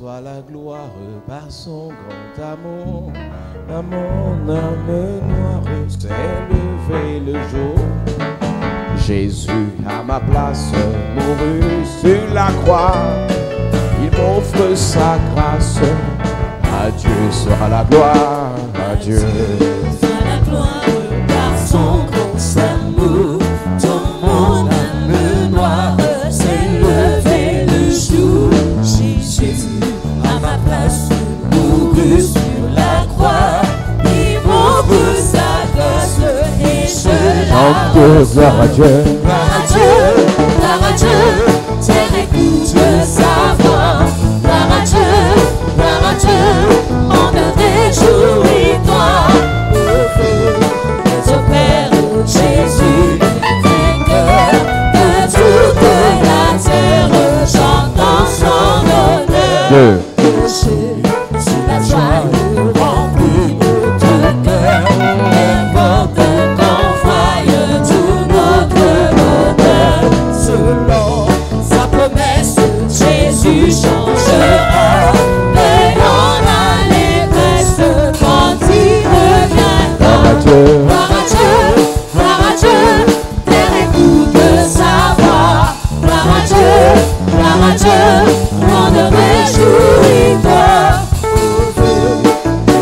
soit la gloire par son grand amour. À mon âme noire s'est levé le jour. Jésus à ma place mourut sur la croix. Il m'offre sa grâce. À Dieu soit la gloire, à Dieu soit la gloire par son grand amour. Dans mon âme noire s'est levé le jour. Jésus à ma place mourut sur la croix. Il m'offre sa grâce et je chante gloire à Dieu. Gloire à Dieu, terre écoute sa voix. Gloire à Dieu, on ne réjouit-toi. Que ton Père Jésus, vainqueur de toute la terre, chantant son honneur. Jésus, la joie remplit notre cœur, importe qu'on voie tout notre bonheur. Selon sa promesse, Jésus changera. Et on a l'allégresse quand il reviendra. Gloire à Dieu, terre écoute sa voix. Gloire à Dieu, on ne réjouit-toi.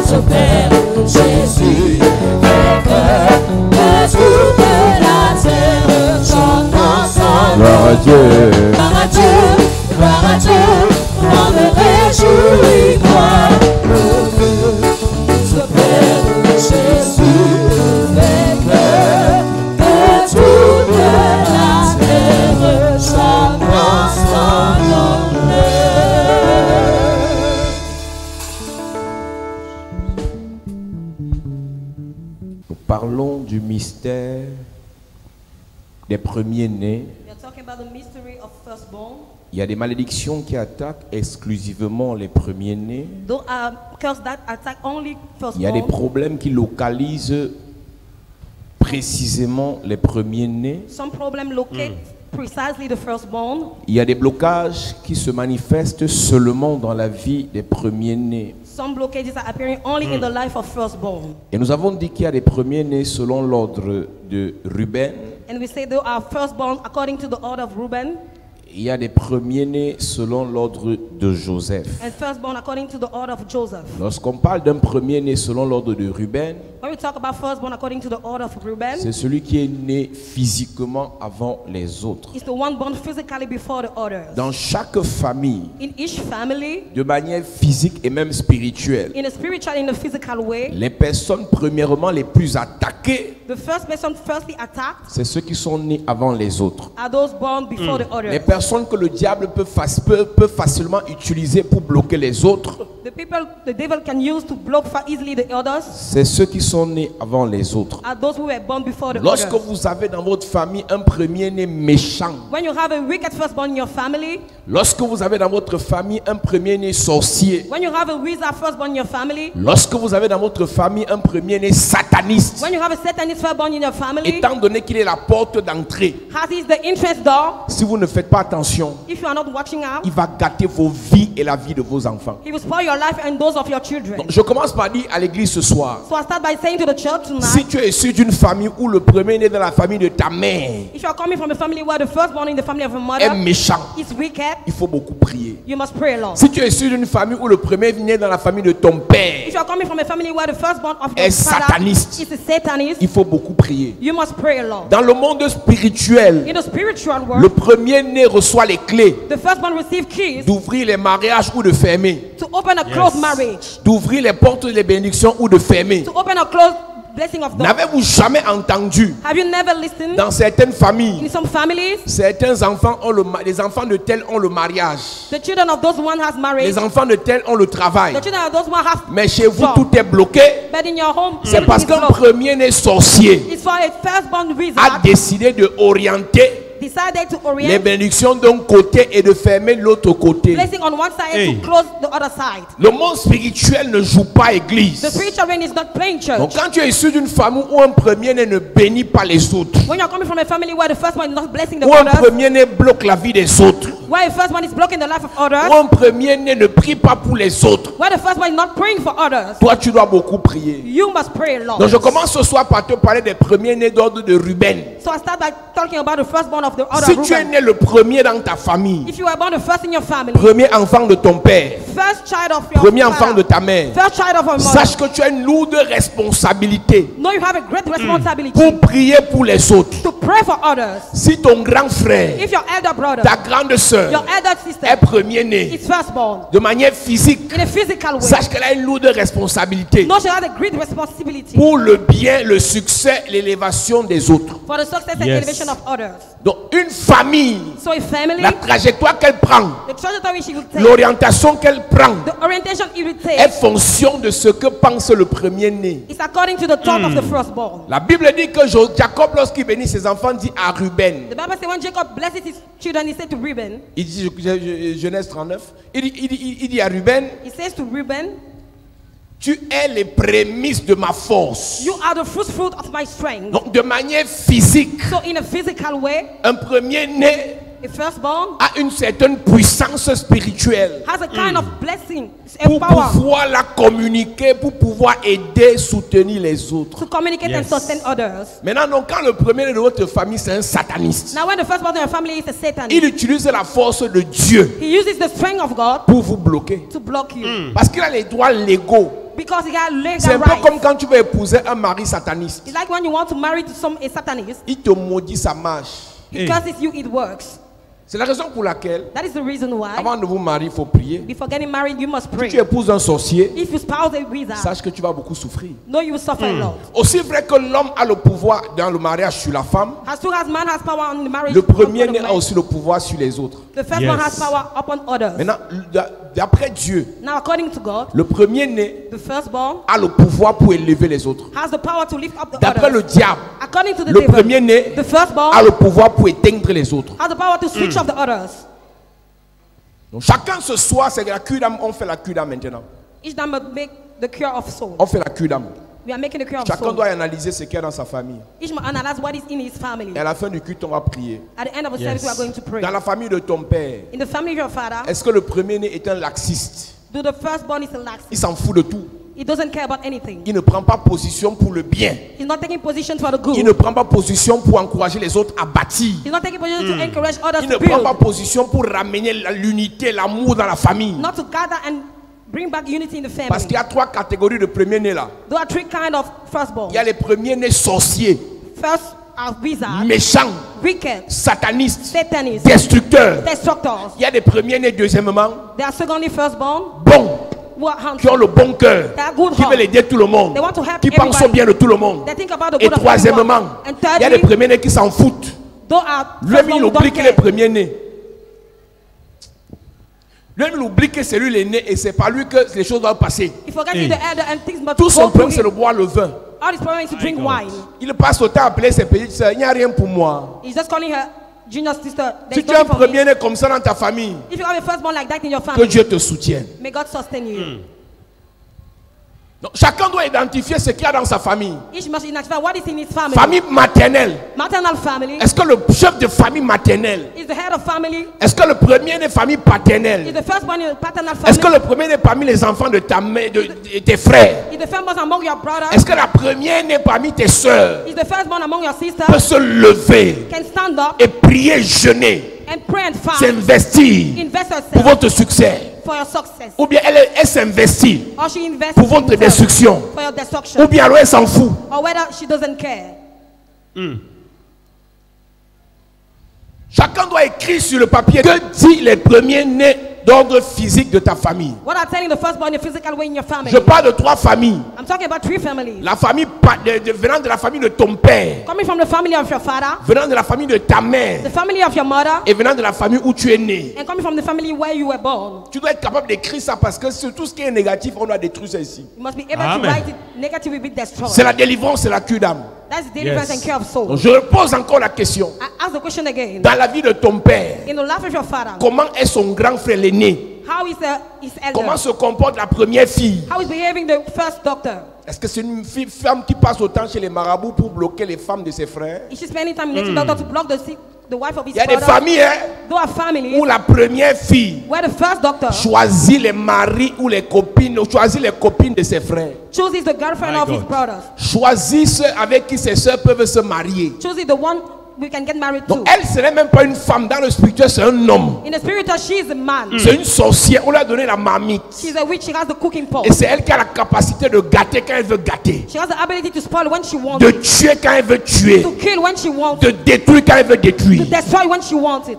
Son Père Jésus, vainqueur de toute la terre, chantant son Gloire à Dieu. Gloire à Dieu, on ne réjouit-toi. Son Père Jésus, vainqueur de toute la terre, chantant son honneur. Nous parlons du mystère des premiers-nés. We are talking about the mystery of firstborn. Il y a des malédictions qui attaquent exclusivement les premiers-nés. Those are curses that attack only Il y a des firstborn. problèmes qui localisent précisément les premiers-nés. Some problem locate precisely the firstborn. Il y a des blocages qui se manifestent seulement dans la vie des premiers-nés. Some blockages are appearing only in the life of firstborn. Et nous avons dit qu'il y a des premiers-nés selon l'ordre de Ruben. And we say they are firstborn according to the order of Reuben, Il y a des premiers-nés selon l'ordre de Joseph. and firstborn according to the order of Joseph. Lorsqu'on parle d'un premier-né selon l'ordre de Ruben, When we talk about firstborn according to the order of Reuben, c'est celui qui est né physiquement avant les autres. it's the one born physically before the others. Dans chaque famille, In each family, de manière physique et même spirituelle, in a spiritual and in a physical way, les personnes premièrement les plus attaquées, the first person firstly attacked c'est ceux qui sont nés avant les autres. are those born before the Les others. personnes que le diable peut facilement utiliser pour bloquer les autres, The people the devil can use to block easily the others c'est ceux qui sont nés avant les autres. are those who were born before the Lorsque others. vous avez dans votre famille un premier-né méchant, When you have a wicked firstborn in your family, lorsque vous avez dans votre famille un premier-né sorcier, when you have a wizard firstborn in your family, lorsque vous avez dans votre famille un premier-né sataniste, when you have a satanist firstborn in your family, étant donné qu'il est la porte d'entrée, as is the entrance door, si vous ne faites pas attention, if you are not watching out, il va gâter vos vies et la vie de vos enfants. he will spoil your life and those of your children. Donc, je commence par dire à l'église ce soir, So I start by saying to the church si tonight, tu es issu d'une famille où le premier-né est dans la famille de ta mère if you are coming from a family where the firstborn in the family of a est mother méchant, is wicked, il faut beaucoup prier. you must pray along. Si tu es issu d'une famille où le premier né dans la famille de ton père, If you are coming from a family where the firstborn of your est father sataniste, is a satanist, il faut beaucoup prier. you must pray along. Dans le monde spirituel, In the spiritual le world, premier-né reçoit les clés the firstborn receive keys d'ouvrir les mariages ou de fermer, to open a closed marriage, d'ouvrir les portes des bénédictions ou de fermer. to open a closed blessing of God. N'avez-vous jamais entendu Have you never listened? dans certaines familles, In some families, certains enfants ont les enfants de tel ont le mariage, the children of those one has marriage, les enfants de tel ont le travail, the children of those one have mais chez vous job. tout est bloqué. But in your home, C'est everything parce is qu'un blocked. premier-né sorcier It's for a firstborn a wizard décidé de orienter decided to les orient bénédictions d'un côté et de fermer l'autre côté. blessing on one side Hey. to close the other side. Le monde spirituel ne joue pas The église. spiritual realm is not playing Donc church. quand tu es issu d'une famille où un premier-né ne bénit pas les autres, When you're coming from a family where the first one is not blessing the où un others, premier-né bloque la vie des autres, Why the firstborn is blocking the life of others. Ou un premier-né ne prie pas pour les autres. Why the firstborn is not praying for others. Toi, tu dois beaucoup prier. You must pray a lot. Donc, je commence ce soir par te parler des premiers-nés d'ordre de Ruben. So I start by talking about the firstborn of the other Si tu es Reuben. né le premier dans ta famille, If you are born the first in your family, premier enfant de ton père, first child of your premier father, enfant de ta mère, first child of your mother, sache que tu as une lourde responsabilité know you have a great responsibility pour prier pour les autres. to pray for others. Si ton grand frère, If your elder brother, ta grande your soeur elder sister est premier-né is firstborn de manière physique, in a physical way, sache qu'elle a une lourde responsabilité know she has a great responsibility pour le bien, le succès, l'élévation des autres. for the success and elevation of others. Donc une famille, So a family, la trajectoire qu'elle prend, the trajectory she will take, l'orientation qu'elle prend, the orientation it will est take fonction de ce que pense le premier-né. is according to the thought of the firstborn. La Bible dit que Jacob, lorsqu'il bénit ses enfants, dit à Ruben, The Bible says when Jacob blesses his children, he said to Reuben, il dit, Genèse 39, il dit à Ruben, he says to Reuben, tu es les prémices de ma force. you are the first fruit of my strength. Donc de manière physique, So in a physical way, un premier-né a firstborn a une certaine puissance spirituelle has a kind of blessing, a pour power pouvoir la communiquer, pour pouvoir aider, soutenir les autres. to communicate and sustain others. Maintenant, donc, quand le premier de votre famille, c'est un sataniste, Now when the firstborn in your family is a Satan, il utilise la force de Dieu he uses the strength of God pour vous bloquer. to block you Parce qu'il a les droits légaux. because he got C'est un legal peu rights. comme quand tu veux épouser un mari sataniste. It's like when you want to marry to a Satanist, Il te maudit, ça marche. he curses you, it works. C'est la raison pour laquelle, That is the reason why avant de vous marier, il faut prier. before getting married, you must Si pray. tu épouses un sorcier, If you spouse a wizard, sache que tu vas beaucoup souffrir. no, you will suffer a lot. Aussi vrai que l'homme a le pouvoir dans le mariage sur la femme, As soon as man has power on the marriage, le upon premier-né the a man, aussi le pouvoir sur les autres. the firstborn has power upon others. Maintenant, d'après Dieu, Now, according to God, le premier-né the firstborn a le pouvoir pour élever les autres. has the power to lift up the D'après le others. diable, According to the le devil, premier-né the firstborn a le pouvoir pour éteindre les autres. has the power to switch off the others. Donc chacun ce soir, c'est la cure d'âme. On fait la cure d'âme maintenant. Each time must make the cure of soul. On fait la cure d'âme. We are making the cure of Chacun soul. doit analyser ce qu'il y a dans sa famille. Each must analyze what is in his family. Et à la fin du culte, on va prier. At the end of the service, we are going to pray. Dans la famille de ton père, In the family of your father, est-ce que le premier-né est un laxiste? do the firstborn is a lax? Il s'en fout de tout. He doesn't care about anything. Il ne prend pas position pour le bien. He's not taking position for the good. Il ne prend pas position pour encourager les autres à bâtir. He's not taking position to encourage others Il ne to prend pas build. position pour ramener l'unité, l'amour dans la famille. Not to gather and bring back unity in the Parce qu'il family. y a trois catégories de premiers-nés là. There are three kinds of firstborn. Il y a les premiers-nés sorciers, First are wizards, méchants, wicked, satanistes, satanists, destructeurs. destructors. Il y a des premiers-nés deuxièmement, They are secondly firstborn, bons, who are qui ont handsome. le bon cœur, They are good qui heart. veulent aider tout le monde, They want to help qui pensent au everybody. bien de tout le monde. They think about the Et good of troisièmement, everyone. And il y a des thirdly, premiers-nés qui s'en foutent. those are Lui-même, firstborn il who oublie don't qu'il est care. premier-né. Lui-même, il oublie que c'est lui l'aîné et c'est par lui que les choses doivent passer. He forgets he's the elder and things must Tout son go through problème, c'est de him. boire le vin. All his problem is to drink wine. Il passe au temps à appeler ses petites sœurs. Il n'y a rien pour moi. He's just calling her junior sister. Si There's tu as un nothing for me. premier-né comme ça dans ta famille, If you have a firstborn like that in your que family, Dieu te soutienne. may God sustain you. Donc, chacun doit identifier ce qu'il y a dans sa famille. Each must identify what is in his family. Famille maternelle. Maternal family Est-ce que le chef de famille maternelle, is the head of family. est-ce que le premier-né famille Is paternelle, the firstborn in the paternal est-ce que family. le premier-né parmi les enfants de ta mère, de tes frères, Is the firstborn among your brothers. est-ce que la première-né parmi tes sœurs Is the firstborn among your peut sisters. se lever Can stand up et prier, jeûner, and pray and fast. s'investir Invest pour herself votre succès? for your success. Ou bien elle s'investit Or she invests pour in votre herself destruction? for your destruction. Ou bien alors elle s'en fout? Or whether she doesn't care. Chacun doit écrire sur le papier que dit les premiers-nés d'ordre physique de ta famille. What I'm telling the firstborn in a physical way in your family. Je parle de trois familles. I'm talking about three families. La famille venant de la famille de ton père, Coming from the family of your father, venant de la famille de ta mère the family of your mother, et venant de la famille où tu es né. and coming from the family where you were born. Tu dois être capable d'écrire ça parce que sur tout ce qui est négatif, on doit détruire ça ici. You must be able Amen. to write it negative will be destroyed. C'est la délivrance, c'est la cure d'âme. That's the deliverance Yes. and care of soul. Donc, je pose encore la question. I ask the question again. Dans la vie de ton père, In the life of your father, comment est son grand frère l'aîné? how is his elder? Comment se comporte la première fille? How is behaving the first doctor? Est-ce que c'est une femme qui passe autant chez les marabouts pour bloquer les femmes de ses frères? Is she spending time in native doctor to block the sick the wife of his Il y a des brother. familles There are families où la première fille where the first doctor choisit les maris ou les copines, ou choisit les copines de ses frères. chooses the girlfriend My of his God. brothers. Choisit ceux avec qui ses soeurs peuvent se marier. Chooses the one we can get married to. Donc elle serait même pas une femme, dans le spirituel c'est un homme. In the spiritual, she is a man. C'est une sorcière, on lui a donné la marmite. She's a witch. She has the cooking pot. Et c'est elle qui a la capacité de gâter quand elle veut gâter. She has the ability to spoil when she wants De it, tuer quand elle veut tuer. to kill when she wants De it, détruire quand elle veut to détruire. destroy when she wants it.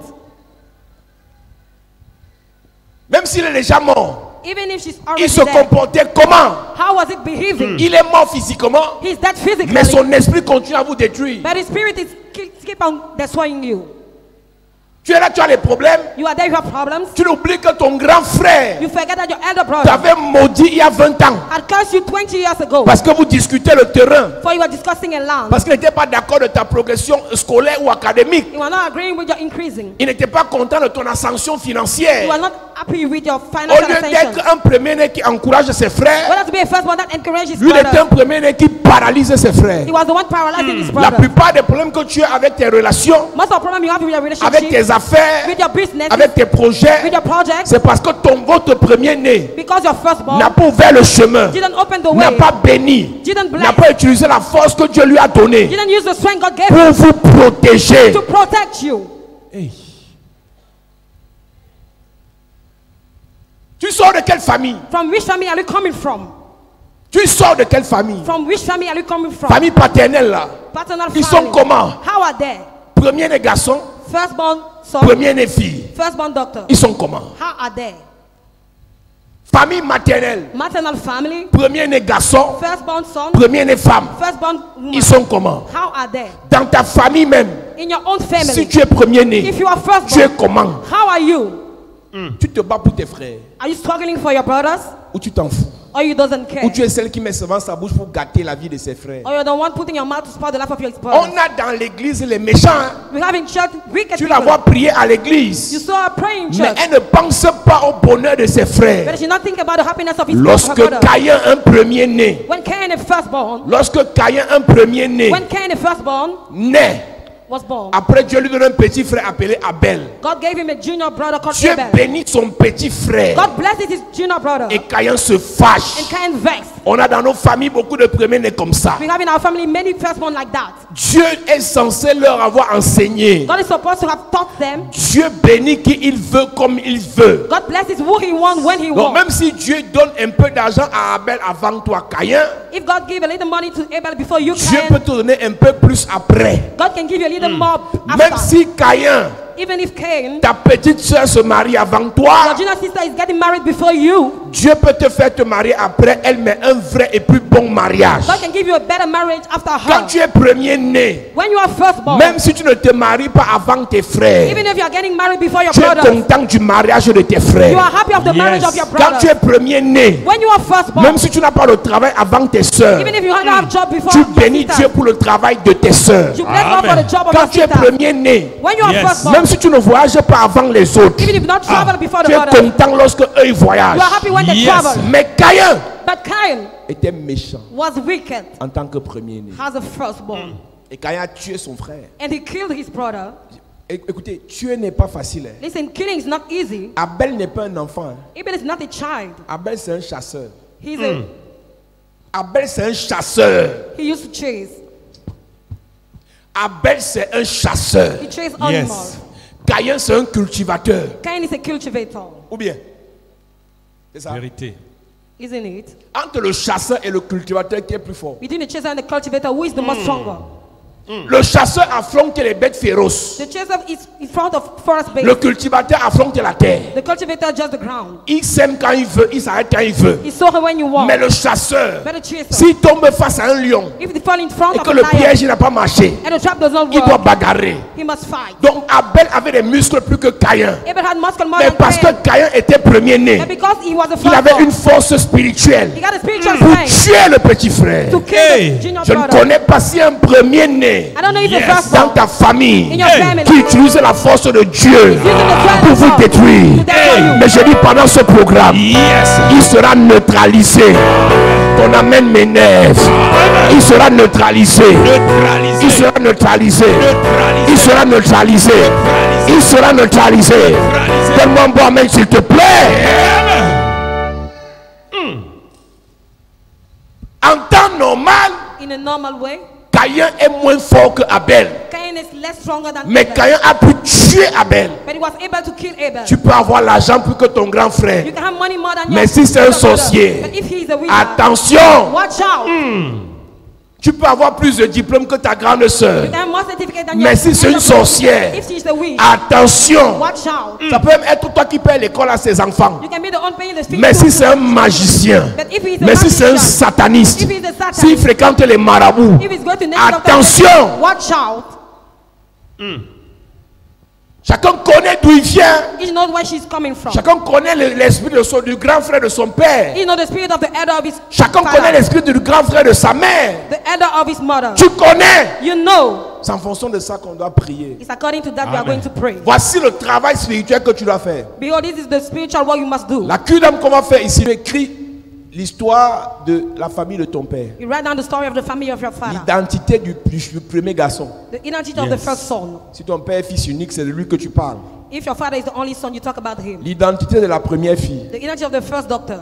Même s'il est déjà mort, Even if she's il already se dead. comportait comment? How was it behaving? Il est mort physiquement, He's dead physically, mais son esprit continue à vous détruire. but his spirit is keep on destroying you. Tu es là, tu as les problèmes. You are there, you have problems. Tu oublies que ton grand frère You forget that your elder brother t'avait maudit il y a 20 ans. had cursed you 20 years ago Parce que vous discutez le terrain. for you were discussing a land. Parce qu'il n'était pas d'accord de ta progression scolaire ou académique. You are not agreeing with your increasing. Il n'était pas content de ton ascension You financière. are not happy with your Au financial lieu ascension. d'être un premier-né qui encourage ses frères, Whether to be a first one that encourages his lui il est un brothers, premier-né qui paralyse ses frères. he was the one paralyzing his La brothers. plupart des problèmes que tu as avec tes relations, Most of the problem you have with your avec relationship, tes affaires, with your business, avec tes with projets, your projects, c'est parce que votre premier-né because your firstborn n'a pas ouvert le chemin, didn't open the n'a way, pas béni, didn't n'a bless, pas utilisé la force que Dieu lui a donnée didn't use the strength God gave pour him vous protéger. to protect you. Hey. Tu sors de quelle famille? From which family are you coming from? Tu sors de quelle famille? From which family are you coming from? Famille paternelle là. Paternal Ils family. sont comment? How are they? Premier-né garçon, Firstborn son, premier-né fille. firstborn doctor. Ils sont comment? How are they? Famille maternelle, Maternal family, premier-né garçon, firstborn son, premier-né femme. firstborn woman. Ils sont comment? How are they? Dans ta famille même, In your own family. si tu es premier-né, If you are tu es firstborn, comment? how are you? Tu te bats pour tes frères Are you struggling for your brothers? ou tu t'en fous? Or you doesn't care? Ou tu es celle qui met souvent sa bouche pour gâter la vie de ses frères? Or you're the one putting your mouth to spoil the life of your brothers? On a dans l'église les méchants. Hein. We have in church wicked Tu la people. vois prier à You l'église, saw her praying in mais church, elle ne pense pas au bonheur de ses but frères. she not think about the happiness of his her Lorsque brother. Caïn, un premier-né, When Cain, the firstborn, lorsque Caïn, un premier-né, when Cain, the firstborn, naît, was born, après Dieu lui donne un petit frère appelé Abel. God gave him a junior brother called Dieu Abel. bénit son petit frère God blesses his junior brother, et Caïn se and fâche. Cain vexed. On a dans nos familles beaucoup de premiers-nés comme ça. We have in our family many firstborn like that. Dieu est censé leur avoir enseigné. God is supposed to have taught them. Dieu bénit qui il veut comme il veut. God blesses who he wants when he Donc wants. même si Dieu donne un peu d'argent à Abel avant toi, Caïn, If God give a little money to Abel before you, Dieu Cain, peut te donner un peu plus après. God can give you a little more Même after. si Caïn, Even if Cain, ta petite soeur se marie avant your toi, junior sister is getting married before you, Dieu peut te faire te marier après elle, mais un vrai et plus bon mariage. God can give you a better marriage after Quand her. tu es premier-né, When you are firstborn, même si tu ne te maries pas avant tes frères, even if you are getting married before your tu es brothers, content du mariage de tes you frères. are happy of the marriage of your Quand tu brothers. es premier-né, When you are firstborn, même si tu n'as pas de travail avant tes soeurs, even if you don't have job before tu your bénis sister, Dieu pour le travail de tes soeurs. you bless God for the job of Quand your tu es sister. premier-né, When you are Yes. firstborn, même si tu ne voyages pas avant les autres, even if you don't travel before the tu es brothers, content lorsque eux ils voyagent. you are happy when they Yes. travel. Mais Caïn But Cain était méchant was wicked en tant que premier-né. as a firstborn, Et Caïn a tué son frère. and he killed his brother. Écoutez, tuer n'est pas facile. Hein. Listen, killing is not easy. Abel n'est pas un enfant. Hein. Abel is not a child. Abel c'est un chasseur. He's Abel c'est un chasseur. he used to chase. Abel c'est un chasseur. He chased animals. Caïn c'est un cultivateur. Cain is a cultivator, Ou bien? C'est ça. Vérité. isn't it? Entre le chasseur et le cultivateur, qui est plus fort? Between the chaser and the cultivator, who is the most stronger? Le chasseur affronte les bêtes féroces. The chaser is in front of forest base. Le cultivateur affronte la terre. The cultivator just the ground. Il sème quand il veut, il s'arrête quand il veut. He saw her when you walk. Mais le chasseur, But the chaser, s'il tombe face à un lion if they fall in front et of que a le lion piège n'a pas marché, and the trap does not il doit work, bagarrer. he must fight. Donc Abel avait des muscles plus que Caïn. Abel had muscle more Mais than parce que Cain. Caïn était premier-né, But because he was the il avait une first, force spirituelle he got a spiritual pour strength tuer le petit frère. to kill Hey, the junior Je ne brother. connais pas si un premier-né I don't know if the Yes. first dans one ta famille in your family qui utilise la force de Dieu using the pour vous strength of God détruire. to destroy you. Mais je dis pendant ce programme, Yes. il sera neutralisé. Ton amen m'énerve. Il sera neutralisé. Neutralisé. Il sera neutralisé. Il sera neutralisé. Il sera neutralisé. Donne-moi un bon amen s'il te plaît. En temps normal, In a normal way, Caïn est moins fort que Abel. Cain is less stronger than Mais Abel. Caïn a pu tuer Abel. But he was able to kill Abel. Tu peux avoir l'argent plus que ton grand frère. You can have money more than Mais your si c'est un older brother. sorcier, But if he is a wizard, attention, watch out. tu peux avoir plus de diplômes que ta grande You sœur. can have more certificate than Mais your si c'est une elder brother. sorcière, If she is a witch, attention, watch out. ça peut même être toi qui payes l'école à ses enfants. You can be the one paying the fees. Mais si c'est un magicien, But if he is a mais si c'est un magician, sataniste, if he is a satanist, s'il fréquente les marabouts, if he's going to native attention, watch out. chacun connaît d'où il vient. He knows where she's coming from. Chacun connaît l'esprit du grand frère de son père. He knows the spirit of the elder of his Chacun father, connaît l'esprit du grand frère de sa mère. the elder of his mother. Tu connais. You know. C'est en fonction de ça qu'on doit prier. It's according to that we are going to pray. Voici le travail spirituel que tu dois faire. Behold, this is the spiritual work you must do. La cure qu'on va faire ici, tu écris l'histoire de la famille de ton père. You write down the story of the family of your father. L'identité du premier garçon. The identity of the first son. Si ton père est fils unique, c'est de lui que tu parles. If your father is the only son, you talk about him. L'identité de la première fille. The identity of the first doctor.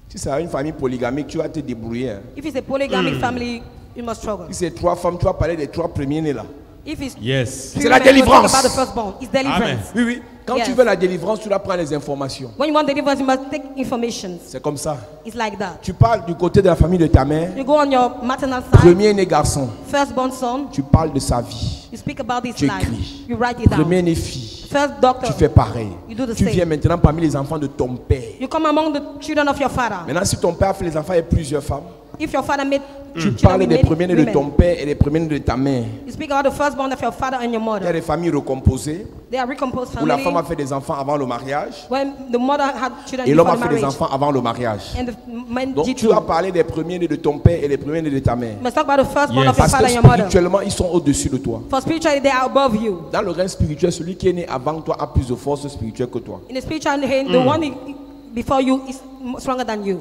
Si c'est une famille polygamique, tu vas te débrouiller. Hein. If it's a polygamic family, you must struggle. Si c'est 3 femmes, tu vas parler des 3 premiers-nés là. If it's Yes. three C'est la men, you délivrance. talk about the firstborn. It's deliverance. Oui, oui. Quand Yes. tu veux la délivrance, tu dois prendre les informations. When you want deliverance, you must take information. C'est comme ça. It's like that. Tu parles du côté de la famille de ta mère. You go on your maternal side, Premier-né garçon. firstborn son. Tu parles de sa vie. You speak about his Tu life. écris. You write it down. Premier-né fille. First doctor. Tu fais pareil. You do the Tu same. viens maintenant parmi les enfants de ton père. You come among the children of your father. Maintenant, si ton père a fait les enfants avec plusieurs femmes, If your father made tu children parles with des many premiers-nés de women, ton père et des premiers-nés de ta mère. you speak about the firstborn of your father and your Il y a mother. des familles recomposées They are recomposed où la femme family. a fait des enfants avant le mariage When the mother had children et l'homme before a the fait des marriage, enfants avant le mariage. and the men Donc did tu too. vas parler des premiers-nés de ton père et des premiers-nés de ta mère. You must talk about the firstborn Yes. of your Parce father que and your mother. spirituellement, ils sont au-dessus de toi. For spiritually, they are above you. Dans le règne spirituel, celui qui est né avant toi a plus de force spirituelle que toi. In the spiritual hand, the one before you is stronger than you.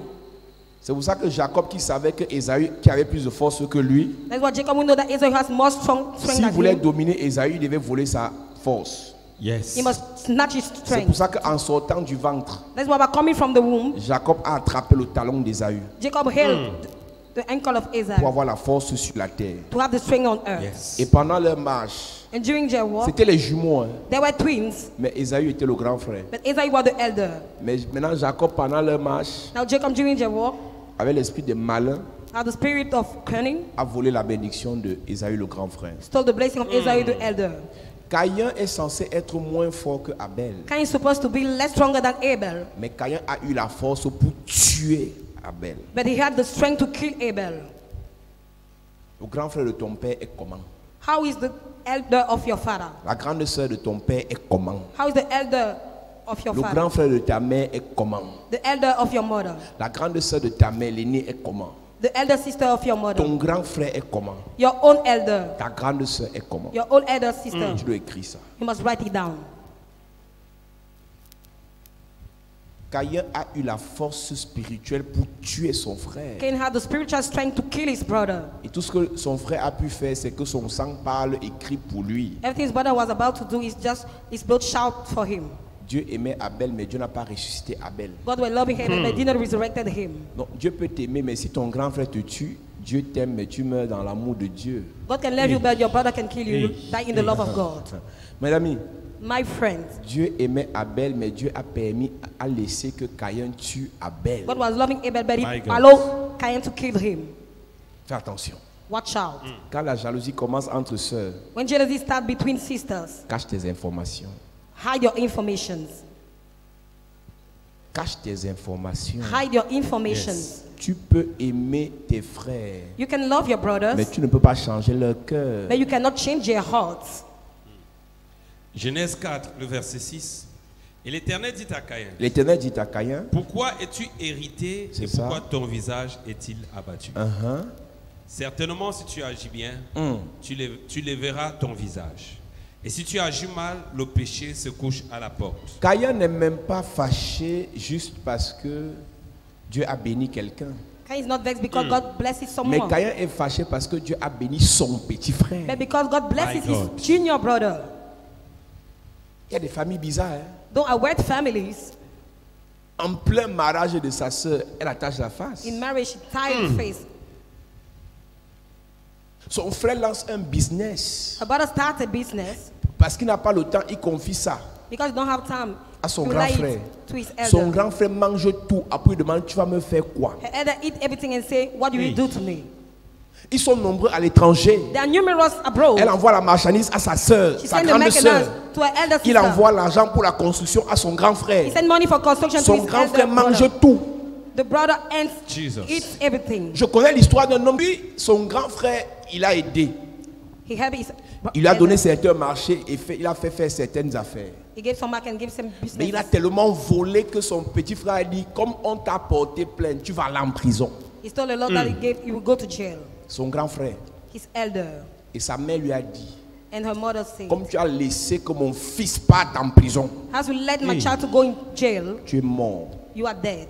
C'est pour ça que Jacob, qui savait que Ésaü, qui avait plus de force que lui, That's why Jacob, we know that Esau has more strength s'il than voulait him. dominer Ésaü, il devait voler sa force. Yes. He must snatch his C'est pour strength. ça qu'en sortant du ventre, That's why by coming from the womb, Jacob a attrapé le talon d'Ésaü Jacob held the ankle of pour Esau avoir la force sur la terre. to have the strength on earth. Yes. Et pendant leur marche, And during their walk, c'était les jumeaux, hein, they were twins, mais Ésaü était le grand frère. but Esau was the elder. Mais maintenant, Jacob, pendant leur marche, Now Jacob, during their walk, avec l'esprit de malin, had the spirit of cunning, a volé la bénédiction de Ésaü, le grand frère. stole the blessing of Esau, the elder. Caïn est censé être moins fort que Abel. Cain is supposed to be less stronger than Abel, Mais Caïn a eu la force pour tuer Abel. but he had the strength to kill Abel. Le grand frère de ton père est comment? How is the elder of your father? La grande sœur de ton père est comment? How is the elder of your Le father? grand frère de ta mère est comment? The elder of your mother. La grande sœur de ta mère, l'aînée, est comment? The elder sister of your mother. Ton grand frère est comment? Your own elder. Ta grande sœur est comment? Your own elder sister. Tu dois écrire ça. You must write it down. Caïn a eu la force spirituelle pour tuer son frère. Cain had the spiritual strength to kill his brother. Et tout ce que son frère a pu faire, c'est que son sang parle et crie pour lui. Everything his brother was about to do is just his blood shout for him. Dieu aimait Abel, mais Dieu n'a pas ressuscité Abel. God were loving him, but did not resurrected him. Non, Dieu peut t'aimer, mais si ton grand frère te tue, Dieu t'aime, mais tu meurs dans l'amour de Dieu. God can love you, but your brother can kill you. You die in the love of God. Mes amis, My friend, Dieu aimait Abel, mais Dieu a permis à laisser que Caïn tue Abel. God was loving Abel, but My he God. allowed Cain to kill him. Fais attention. Watch out. Quand la jalousie commence entre sœurs, When jealousy starts between sisters, cache tes informations. hide your informations. Cache tes informations. Hide your informations. Tu peux aimer tes frères, You can love your brothers, mais tu ne peux pas changer leur cœur. but you cannot change their hearts. Genèse 4, le verset 6. Et l'Éternel dit à Caïn, L'Éternel dit à Caïn, pourquoi es-tu irrité C'est et ça. pourquoi ton visage est-il abattu? Certainement, si tu agis bien, tu verras ton visage. Et si tu agis mal, le péché se couche à la porte. Caïn n'est même pas fâché juste parce que Dieu a béni quelqu'un. Cain is not vexed because God blesses Mais someone. Caïn est fâché parce que Dieu a béni son petit frère. But because God blesses My God. his junior brother. Il y a des familles bizarres. Hein? Though I wed families, En plein mariage de sa sœur, elle attache la face. in marriage, she tied her face. Son frère lance un business. Her brother starts a business Parce qu'il n'a pas le temps, il confie ça because he don't have time à son to grand relate frère. to his Son elder. grand frère mange tout. Après, il demande, tu vas me faire quoi? Her elder eat everything and say, what do you do to me? Ils sont nombreux à l'étranger. They are numerous abroad. Elle envoie la marchandise à sa sœur, She sa sent the grande merchandise sœur. to her elder Il sister. envoie l'argent pour la construction à son grand frère. He sent money for construction to Son his grand elder frère mange brother. tout. The brother ends, Jesus. eats everything. Je connais l'histoire d'un homme. Lui, son grand frère, il a aidé. He helped his Il lui a elder. donné certains marchés et il a fait faire certaines affaires. He gave some back and gave some Mais il a business. tellement volé que son petit frère a dit, comme on t'a porté plainte, tu vas aller en prison. He told the Lord that he will go to jail. Son grand frère. His elder Et sa mère lui a dit, and her mother said, comme tu as laissé que mon fils parte en prison, as you let my child to go in jail, tu es mort. you are dead.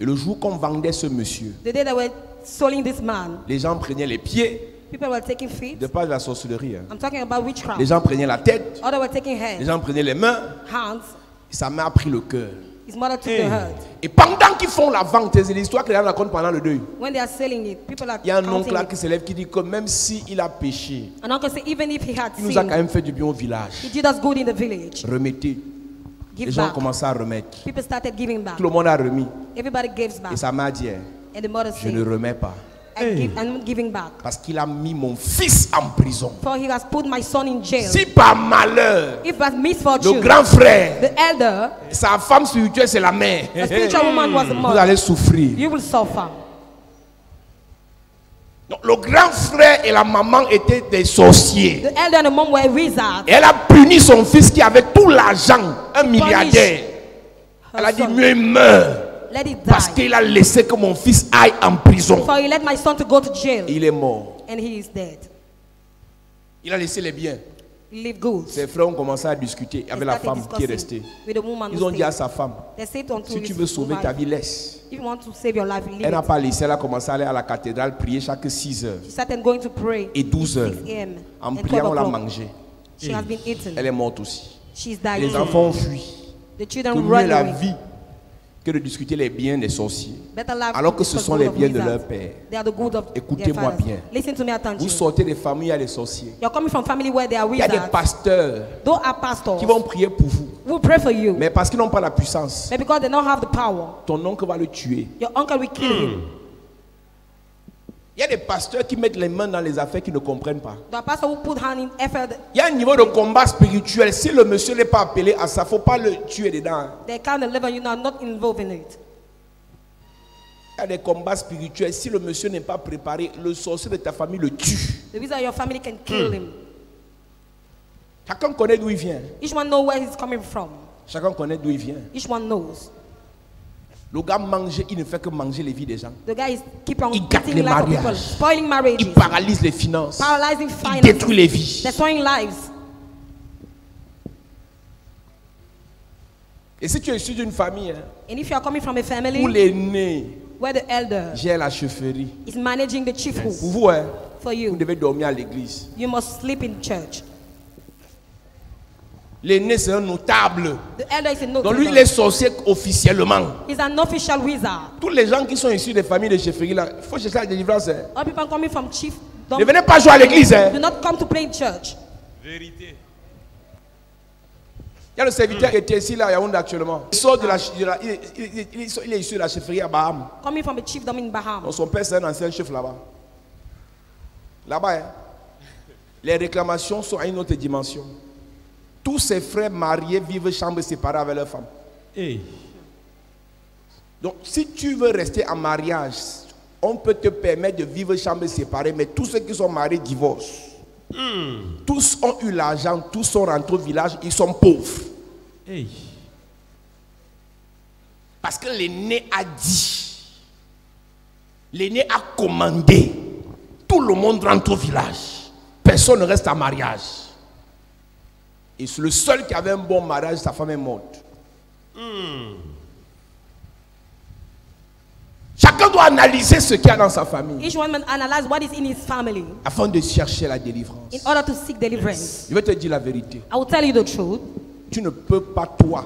Et le jour qu'on vendait ce monsieur, The day they were selling this man, les gens prenaient les pieds, people were taking feet. de pas de la sorcellerie. Hein. I'm talking about witchcraft. Les gens prenaient la tête, Others were taking les hands, gens prenaient les mains, hands. sa mère a pris le cœur. His mother took the heart. Et pendant qu'ils font la vente, c'est l'histoire que les gens racontent pendant le deuil. When they are selling it, people are Il y a un counting oncle là it. qui s'élève qui dit que même s'il a péché, And uncle said, even if he had il nous a quand sinned, même fait du bien au village. he did us good in the village. Remettez. Les Give gens back. commencent à remettre. People started giving back. Tout le monde a remis. Everybody gives back. Et sa mère dit, And the mother je ne said, remets pas. I'm giving back. Parce qu'il a mis mon fils en prison. For he has put my son in jail. Si par malheur, If by le misfortune, grand frère, the elder, sa femme spirituelle c'est la mère, the spiritual woman was the vous mother, allez souffrir. you will suffer. Donc, le grand frère et la maman étaient des sorciers. The elder and the mom were wizards. Et elle a puni son fils qui avait tout l'argent, un milliardaire. Elle a dit, son. mieux meurt. Let it Parce die. qu'il a laissé que mon fils aille en prison. For he let my son to go to jail. Il est mort. And he is dead. Il a laissé les biens. He lived good. Ses frères ont commencé à discuter They avec la started femme qui est discussing restée. with the woman Ils who ont dit à stayed. sa femme, They said unto si tu his veux sauver ta wife, vie, laisse. if you want to save your life, leave Elle n'a it. pas laissé, elle a commencé à aller à la cathédrale prier chaque 6 heures She started going to pray et 12 heures. 6 a.m. En and priant, 12 on l'a o'clock. mangé. She has been eaten. Elle est morte aussi. She's Et les dying. enfants ont fui. The Que children mieux run la away. vie que de discuter les biens des sorciers. Better life Alors que to ce discuss sont good les of biens de wizards. leur père. They are the good of Écoutez-moi their fathers. bien. Listen to me attentively. Vous sortez des familles, il y a des sorciers. You're coming from family where there are Il y a des wizards. pasteurs Those are pastors qui vont prier pour vous. who will pray for you. Mais parce qu'ils n'ont pas la puissance, But because they don't have the power, ton oncle va le tuer. your uncle will kill him. Il y a des pasteurs qui mettent les mains dans les affaires qu'ils ne comprennent pas. The pastor who put hand in effort, Il y a un niveau de combat spirituel. Si le monsieur n'est pas appelé à ça, il ne faut pas le tuer dedans. they can't deliver you now, not involved in it. Il y a des combats spirituels. Si le monsieur n'est pas préparé, le sorcier de ta famille le tue. The wizard of your family can kill him. Chacun connaît d'où il vient. Each one knows where he's coming from. Chacun connaît d'où il vient. Each one knows. Le gars mange, il ne fait que manger les vies des gens. The guy is keep on Il gâte beating les life of people, mariages. spoiling marriages, Il paralyse les finances. paralyzing Il finances, détruit les vies. destroying lives. Et si tu es issu d'une famille hein, And if you are coming from a où family l'aîné where the elder gère la chefferie, is managing the chief pour house vous, hein, for vous you, devez dormir à l'église. you must sleep in church. L'aîné, c'est un notable. The elder is a Donc lui, il notable. est sorcier officiellement. He's an official wizard. Tous les gens qui sont issus des familles de chefferie, là, il faut chercher la délivrance. Hein. All people coming from chief Ne don't, venez pas jouer à l'église. Hein. do not come to play in church. Vérité. Il y a le serviteur qui était ici là, à Yaoundé actuellement. Il sort de il est issu de la chefferie à Baham. Coming from a chiefdom in Baham. Donc son père, c'est un ancien chef là-bas. Là-bas, hein, les réclamations sont à une autre dimension. Tous ses frères mariés vivent chambre séparée avec leurs femmes. Hey. Donc, si tu veux rester en mariage, on peut te permettre de vivre chambre séparée, mais tous ceux qui sont mariés divorcent. Tous ont eu l'argent, tous sont rentrés au village, ils sont pauvres. Hey. Parce que l'aîné a dit, l'aîné a commandé, tout le monde rentre au village, personne ne reste en mariage. Et c'est le seul qui avait un bon mariage, sa femme est morte. Chacun doit analyser ce qu'il y a dans sa famille Each one must analyze what is in his family afin de chercher la délivrance. in order to seek deliverance. Je vais te dire la vérité. I will tell you the truth. Tu ne peux pas, toi,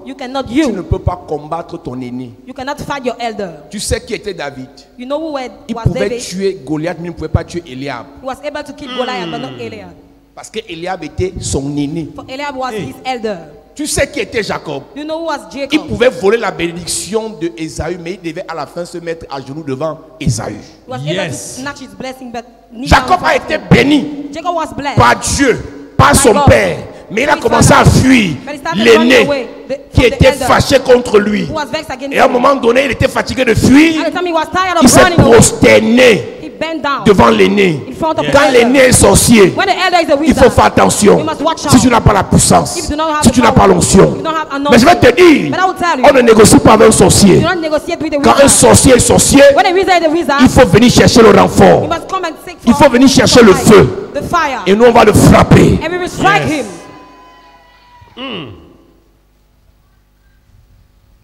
You cannot tu ne you. peux pas combattre ton aîné. You cannot fight your elder. Tu sais qui était David. You know who Il was pouvait David? tuer Goliath, mais il ne pouvait pas tuer Eliab. He was able to kill Goliath, but not Eliab. Parce que Eliab était son aîné. For Eliab was his elder. Tu sais qui était Jacob. You know who was Il Jacob? pouvait voler la bénédiction de Ésaü, mais il devait à la fin se mettre à genoux devant Ésaü. He was able to snatch his blessing, but kneel Jacob down a first. été béni Jacob was blessed. par Dieu, par son God. père. Mais il a His commencé father. à fuir But he started running l'aîné away, qui from the était elder, fâché contre lui. who was vexed against Et à un him. moment donné, il était fatigué de fuir. At the time he was tired Il of s'est running away. prosterné He bent down devant l'aîné. in front of the Quand elder. l'aîné est sorcier, When the elder is a il faut wizard, faire attention. you must watch Si out. tu n'as pas la puissance, If you don't have si the tu n'as pas power, l'onction. you don't have Mais je vais anointing. te dire, But I will tell you, on ne négocie pas avec un sorcier. do not negotiate with the Quand un wizard. sorcier est sorcier, When a wizard is a wizard, il faut venir chercher le renfort. you must come and seek Il for faut venir chercher le feu. the fire. Et nous, on va le frapper. And we will strike him.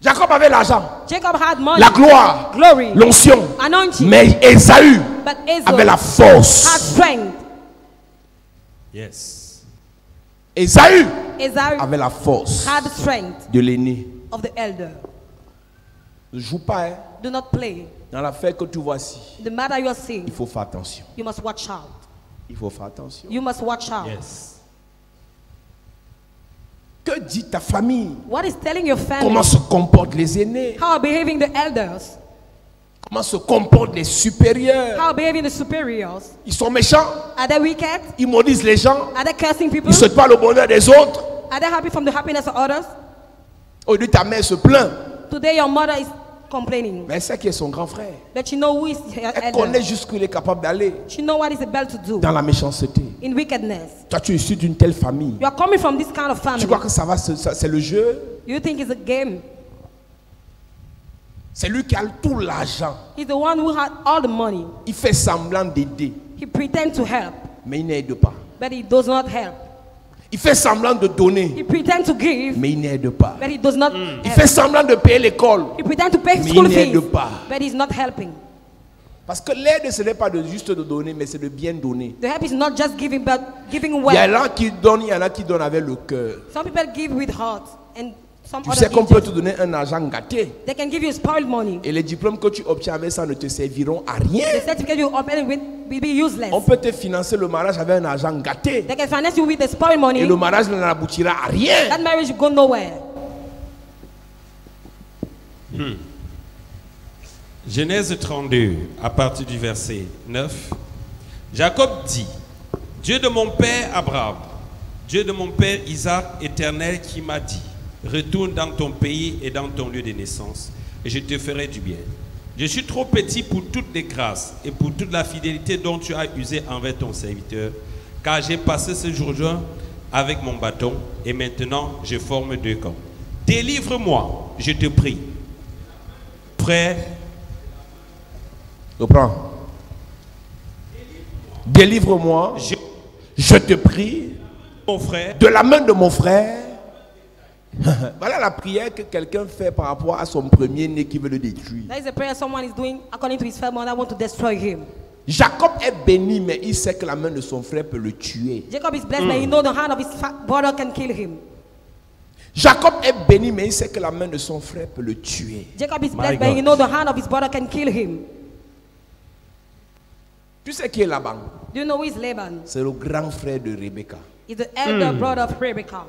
Jacob avait l'argent, Jacob had money, la gloire, glory, l'onction. anointing, Mais Ésaü but avait la Esau had force. strength. Yes. Ésaü Esau avait la force had strength de l'aîné. of the elder. Ne joue pas, hein. Do not play. Dans l'affaire que tu vois ici, The matter you are seeing, il faut faire attention. you must watch out. Il faut faire attention. You must watch out. Yes. Que dit ta famille? What is telling your family? Comment se comportent les aînés? How are behaving the elders? Comment se comportent les supérieurs? How are behaving the superiors? Ils sont méchants, Are they wicked? ils maudissent les gens, Are they cursing people? ils ne souhaitent pas le bonheur des autres. Are they happy from the happiness of others? Aujourd'hui, ta mère se plaint, Today your mother is complaining, mais elle sait qui est son grand frère. but you know who is her Elle connaît elder. jusqu'où il est capable d'aller She know what is able to do dans la méchanceté. in wickedness. Toi, tu es issu d'une telle famille. You are coming from this kind of Tu family. crois que ça va, c'est le jeu? You think it's a game? C'est lui qui a tout l'argent. He's the one who had all the money. Il fait semblant d'aider, He pretends to help, mais il n'aide pas. but he does not help. Il fait semblant de donner, He pretends to give, mais il n'aide pas. but he does not Il help. fait semblant de payer l'école, He pretends to pay mais school il n'aide fees, pas. but he's not helping. Parce que l'aide, ce n'est pas juste de donner, mais c'est de bien donner. The help is not just giving, but giving Il y a well. là qui donnent, il y en a qui donnent avec le cœur. Some people give with heart, and some Tu others sais qu'on give peut just- te donner un argent gâté. They can give you spoiled money. Et les diplômes que tu obtiens avec ça ne te serviront à rien. The certificate you obtain will be useless. On peut te financer le mariage avec un argent gâté. They can finance you with the spoiled money. Et le mariage n'aboutira à rien. That marriage will go nowhere. Genèse 32, à partir du verset 9. Jacob dit, Dieu de mon père Abraham, Dieu de mon père Isaac, éternel, qui m'a dit, retourne dans ton pays et dans ton lieu de naissance, et je te ferai du bien. Je suis trop petit pour toutes les grâces et pour toute la fidélité dont tu as usé envers ton serviteur, car j'ai passé ce jour-là avec mon bâton, et maintenant je forme deux camps. Délivre-moi, je te prie. Frère, Reprends. Délivre-moi, je te prie, mon frère, de la main de mon frère. Voilà la prière que quelqu'un fait par rapport à son premier-né qui veut le détruire. That is a prayer someone is doing according to his family that want to destroy him. Jacob est béni, mais il sait que la main de son frère peut le tuer. Jacob is blessed, but he knows the hand of his brother can kill him. Jacob est béni, mais il sait que la main de son frère peut le tuer. Jacob is My blessed, but he God. knows the hand of his brother can kill him. Tu sais qui est Laban? Do you know who is Laban? C'est le grand frère de Rebecca. He's the elder brother of Rebekah.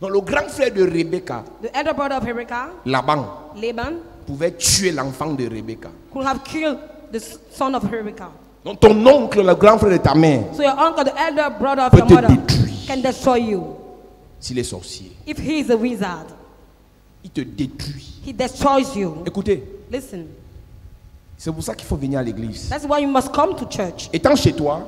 Donc le grand frère de Rebecca, The elder brother of Rebekah, Laban, Laban, pouvait tuer l'enfant de Rebecca. could have killed the son of Rebekah. Donc ton oncle, le grand frère de ta mère, So your uncle, the elder brother of peut your te mother, détruire can destroy you. s'il est sorcier. If he is a wizard, Il te détruit. he destroys you. Écoutez, Listen, c'est pour ça qu'il faut venir à l'église. that's why you must come to church. Étant chez toi,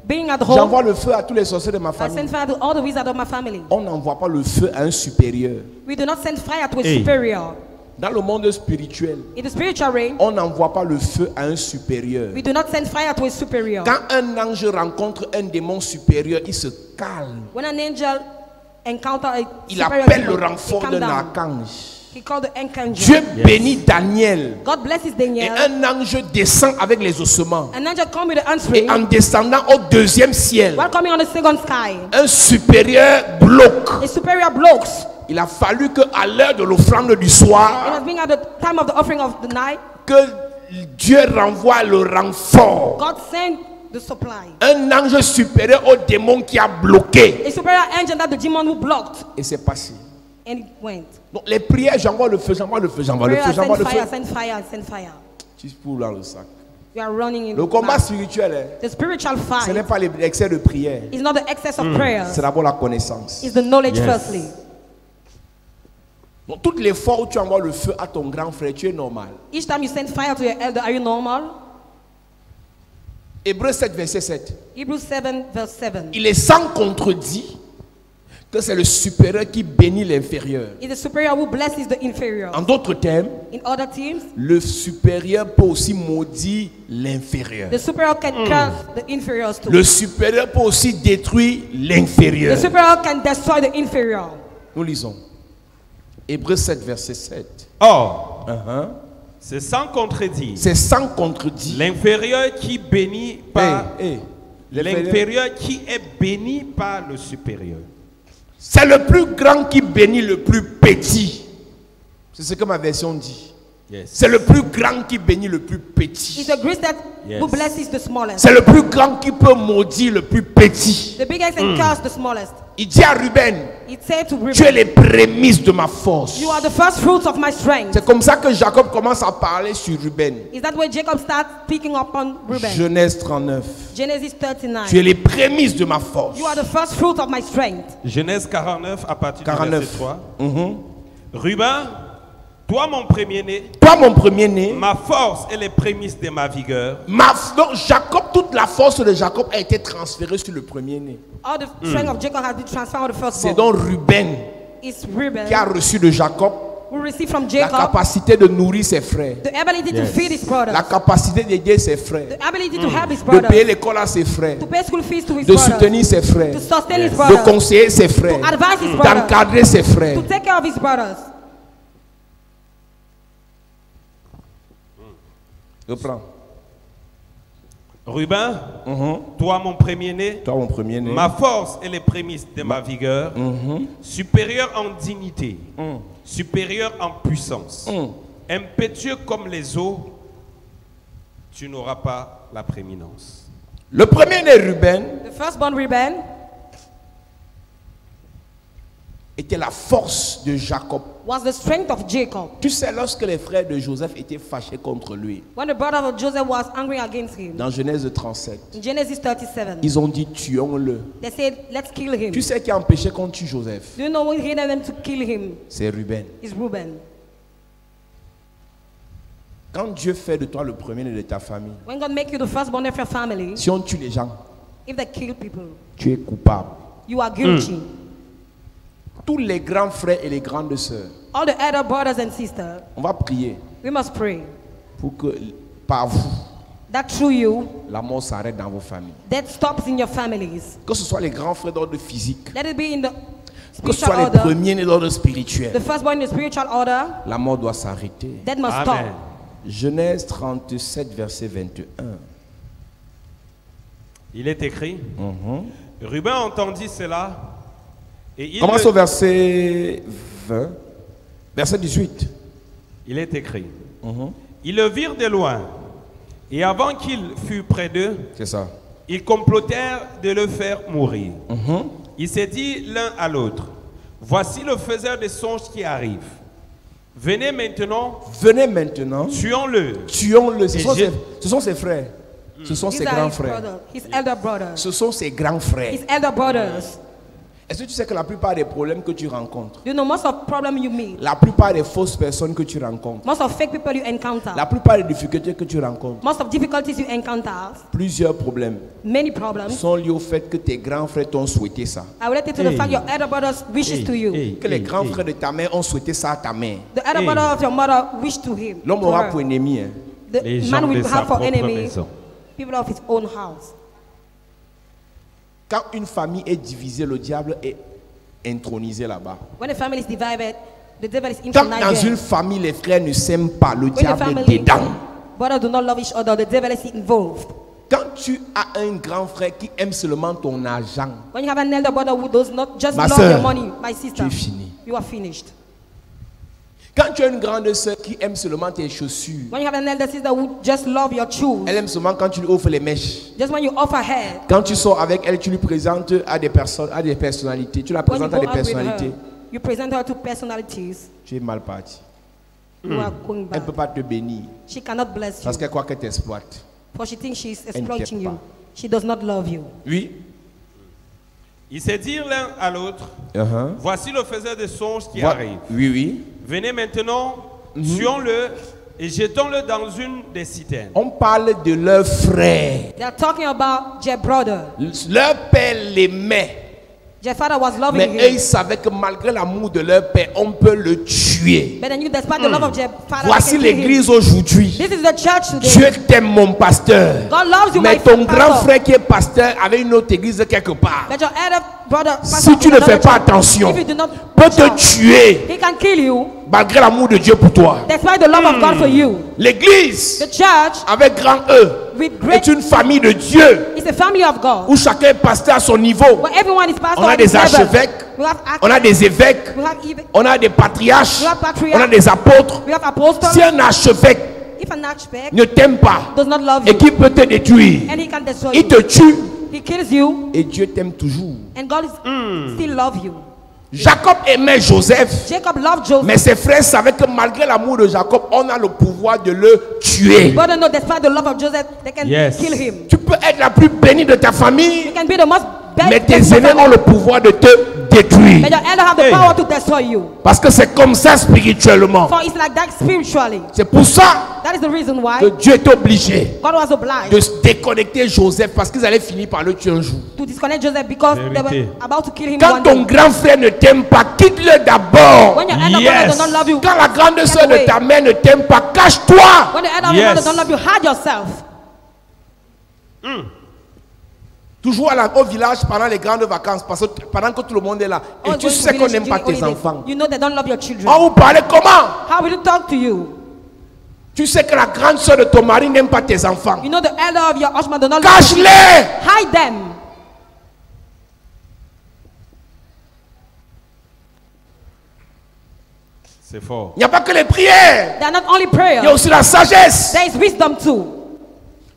Being at home, j'envoie le feu à tous les sorciers de ma I famille. send fire to all the wizards of my family. On n'envoie pas le feu à un supérieur. We do not send fire to a Hey. superior. Dans le monde spirituel, In the spiritual realm, on n'envoie pas le feu à un supérieur. we do not send fire to a superior. Quand un ange rencontre un démon supérieur, il se calme. When an angel encounter a Il superior appelle demon, le he renfort calm d'un down. archange. He called the archangel. Dieu bénit Daniel. God blesses Et Daniel. un ange descend avec les ossements. An angel come with the Et answering. en descendant au deuxième ciel, While coming on the second sky, un supérieur bloque. a superior blocks. Il a fallu qu'à l'heure de l'offrande du It soir, was being at the time of the offering of the night. que Dieu renvoie le renfort. God sent the supply. Un ange supérieur au démon qui a bloqué. A superior angel that the demon who blocked, Et c'est passé. and it went. Donc les prières, j'envoie le feu, j'envoie le feu, j'envoie le Prayer, feu, j'envoie send le fire, feu. send fire, send fire. Tu pour dans le sac. You are running in Le combat mad. spirituel, The spiritual ce n'est fight pas l'excès de prière. is not the excess of prayer. C'est d'abord la connaissance. It's the knowledge Yes. firstly. Donc toutes les fois où tu envoies le feu à ton grand frère, tu es normal. Each time you send fire to your elder, are you normal? Hébreux 7, verset 7. Hebrews 7 verse 7. Il est sans contredit que c'est le supérieur qui bénit l'inférieur. It's the superior who blesses the inferior. En d'autres termes, In other teams, le supérieur peut aussi maudire l'inférieur. the superior can curse the inferiors too. Le supérieur peut aussi détruire The l'inférieur. superior can destroy the inferior. Nous lisons. Hébreux 7, verset 7. Or, Uh-huh. c'est sans contredit. C'est sans contredit. L'inférieur qui bénit par L'inférieur, l'inférieur qui est béni par le supérieur. c'est le plus grand qui bénit le plus petit. C'est ce que ma version dit. Yes. C'est le plus grand qui bénit le plus petit. It's the grace that Yes. who blesses the smallest. C'est le plus grand qui peut maudire le plus petit. The biggest can curse the smallest. Il dit à Ruben, It said to tu es Reuben, les prémices de ma force. you are the first fruits of my strength. C'est comme ça que Jacob commence à parler sur Ruben. Is that where Jacob starts picking up on Reuben? Genèse 39. Genesis 39. Tu es les prémices de ma force. You are the first fruit of my strength. Genèse 49 à partir 49. du verset 3. Mhm. Ruben, toi mon premier-né, Toi, mon premier-né, ma force et les prémices de ma vigueur. donc Jacob, toute la force de Jacob a été transférée sur le premier-né. All the strength of Jacob has been transferred to the C'est firstborn. donc Ruben It's Reuben qui a reçu de Jacob who received from la Jacob capacité de nourrir ses frères, the ability to feed his brothers, la capacité d'aider ses frères, the ability to help his de brothers, payer l'école à ses frères, to pay school fees to his de brothers, soutenir ses frères, to sustain his de brothers, conseiller ses frères, to advise his brothers, d'encadrer ses frères. to take care of his brothers. Reprends. Ruben, toi mon premier-né, Toi, mon premier-né, ma force et les prémices de ma vigueur, supérieur en dignité, supérieur en puissance, impétueux comme les eaux, tu n'auras pas la prééminence. le premier-né Ruben The firstborn Reuben était la force de Jacob. was the strength of Jacob. Tu sais, lorsque les frères de Joseph étaient fâchés contre lui, When the brother of Joseph was angry against him, dans Genèse 37, in Genesis 37, ils ont dit tuons-le. they said, let's kill him. Tu sais qui a empêché qu'on tue Joseph? Do you know what hated them to kill him? C'est Ruben. It's Reuben. Quand Dieu fait de toi le premier-né de ta famille, When God make you the firstborn of your family, si on tue les gens, if they kill people, tu es coupable. you are guilty. Tous les grands frères et les grandes sœurs, All the elder brothers and sisters, on va prier we must pray pour que par vous, that through you, la mort s'arrête dans vos familles. that stops in your families. Que ce soit les grands frères d'ordre physique, Let it be in the que ce soit spiritual les order, premiers-nés d'ordre spirituel, the firstborn in the spiritual order, la mort doit s'arrêter. that must Amen. stop. Genèse 37, verset 21. Il est écrit, Ruben entendit cela et il, Commence au verset 20. Verset 18. il est écrit, ils le virent de loin et avant qu'il fût près d'eux, C'est ça. ils complotèrent de le faire mourir. Ils se dirent l'un à l'autre, voici le faiseur des songes qui arrive. Venez maintenant, Venez maintenant, tuons-le. tuons-le. Ce Et sont j'ai- ses frères. Ce sont ses These are grands his frères. brothers, his elder brothers. Ce sont ses grands frères. His elder brothers. Est-ce que tu sais que la plupart des problèmes que tu rencontres, You know, most of problem you meet, la plupart des fausses personnes que tu rencontres, most of fake people you encounter, la plupart des difficultés que tu rencontres, most of difficulties you encounter, plusieurs problèmes many problems sont liés au fait que tes grands frères t'ont souhaité ça. are related to the fact your elder brothers wishes to you. Que les grands frères de ta mère ont souhaité ça à ta mère. The elder brother of your mother wished to him. L'homme to aura her. pour ennemi. Hein. The Les gens man de will sa have for propre enemy maison. people of his own house. Quand une famille est divisée, le diable est intronisé là-bas. When a family is divided, The devil is Quand inside dans them. une famille, les frères ne s'aiment pas, le When the diable est family, dedans. brothers do not love each other, the devil is involved. Quand tu as un grand frère qui aime seulement ton argent, When you have an elder brother who does not just Ma love sœur, your money, my sister, tu es fini. you are finished. Quand tu as une grande soeur qui aime seulement tes chaussures, When you have an elder sister who just love your shoes, elle aime seulement quand tu lui offres les mèches. just when you offer her, Quand tu sors avec elle, tu lui présentes à des personnes, à des personnalités. Tu la when you présentes à go des out with personnalités. her, you present her to personalities. Tu es mal parti. You are going Elle back. ne peut pas te bénir She cannot bless you parce qu'elle croit qu'elle t'exploite. for she thinks she's Elle ne t'aime exploiting you. pas. She does not love you. Oui. Ils se dirent l'un à l'autre, Uh-huh. voici le faiseur de songes qui Voi- arrive. Oui, oui. Venez maintenant, tuons-le et jetons-le dans une des citernes. On parle de leur frère. They are talking about their brother. Leur père l'aimait. Their father was loving Mais eux, him. ils savaient que malgré l'amour de leur père, on peut le tuer. But then you, despite the love of their father, Voici they can kill him. l'église aujourd'hui. This is the church today. Dieu t'aime, mon pasteur. God loves you, Mais my ton grand pastor. frère qui est pasteur avait une autre église quelque part. But your elder brother, Si tu ne fais pas attention, if you do not peut watch te out, tuer he can kill you malgré l'amour de Dieu pour toi. despite the love of God for you. L'église, The church avec grand E, with est great une famille de Dieu is a family of God où chacun est pasteur à son niveau. where everyone is pastor. On a at des his level. archevêques, We have on a des évêques, we have even on a des patriarches, We have patriarchs. on a des apôtres. we have apostles. Si un archevêque If an archbishop ne t'aime pas does not love et you qu'il peut te détruire, and he can destroy il you, te tue he kills you et Dieu t'aime toujours. and God is still love you. Jacob aimait Joseph, Jacob loved Joseph. mais ses frères savaient que malgré l'amour de Jacob, on a le pouvoir de le tuer. But no, despite the love of Joseph, they can Yes. kill him. Tu peux être la plus bénie de ta famille, You can be the most mais best tes person, aînés ont le pouvoir de te détruire. but your elder have the Hey. power to destroy you. Parce que c'est comme ça spirituellement. For it's like that spiritually. C'est pour ça That is the reason que why Dieu est obligé God was obliged de se déconnecter Joseph parce qu'ils allaient finir par le tuer un jour. to disconnect Joseph because they Vérité. were about to kill him Quand one ton day. grand frère ne t'aime pas, quitte-le d'abord. When your elder Yes. brother does not love you, Quand la grande get soeur de away. ta mère ne t'aime pas, cache-toi. When the elder Yes. brother does not love you, hide yourself. Toujours au village pendant les grandes vacances, parce que pendant que tout le monde est là. Et Always tu going to sais qu'on village n'aime pas during tes holidays. enfants. You know they don't love your children. On vous parlait comment? How will you talk to you? Tu sais que la grande soeur de ton mari n'aime pas tes enfants. You know the elder of your husband does not love you. Cache-les. Hide them. C'est fort. Il n'y a pas que les prières. They are not only Il y a prayers. aussi la sagesse. There is wisdom too.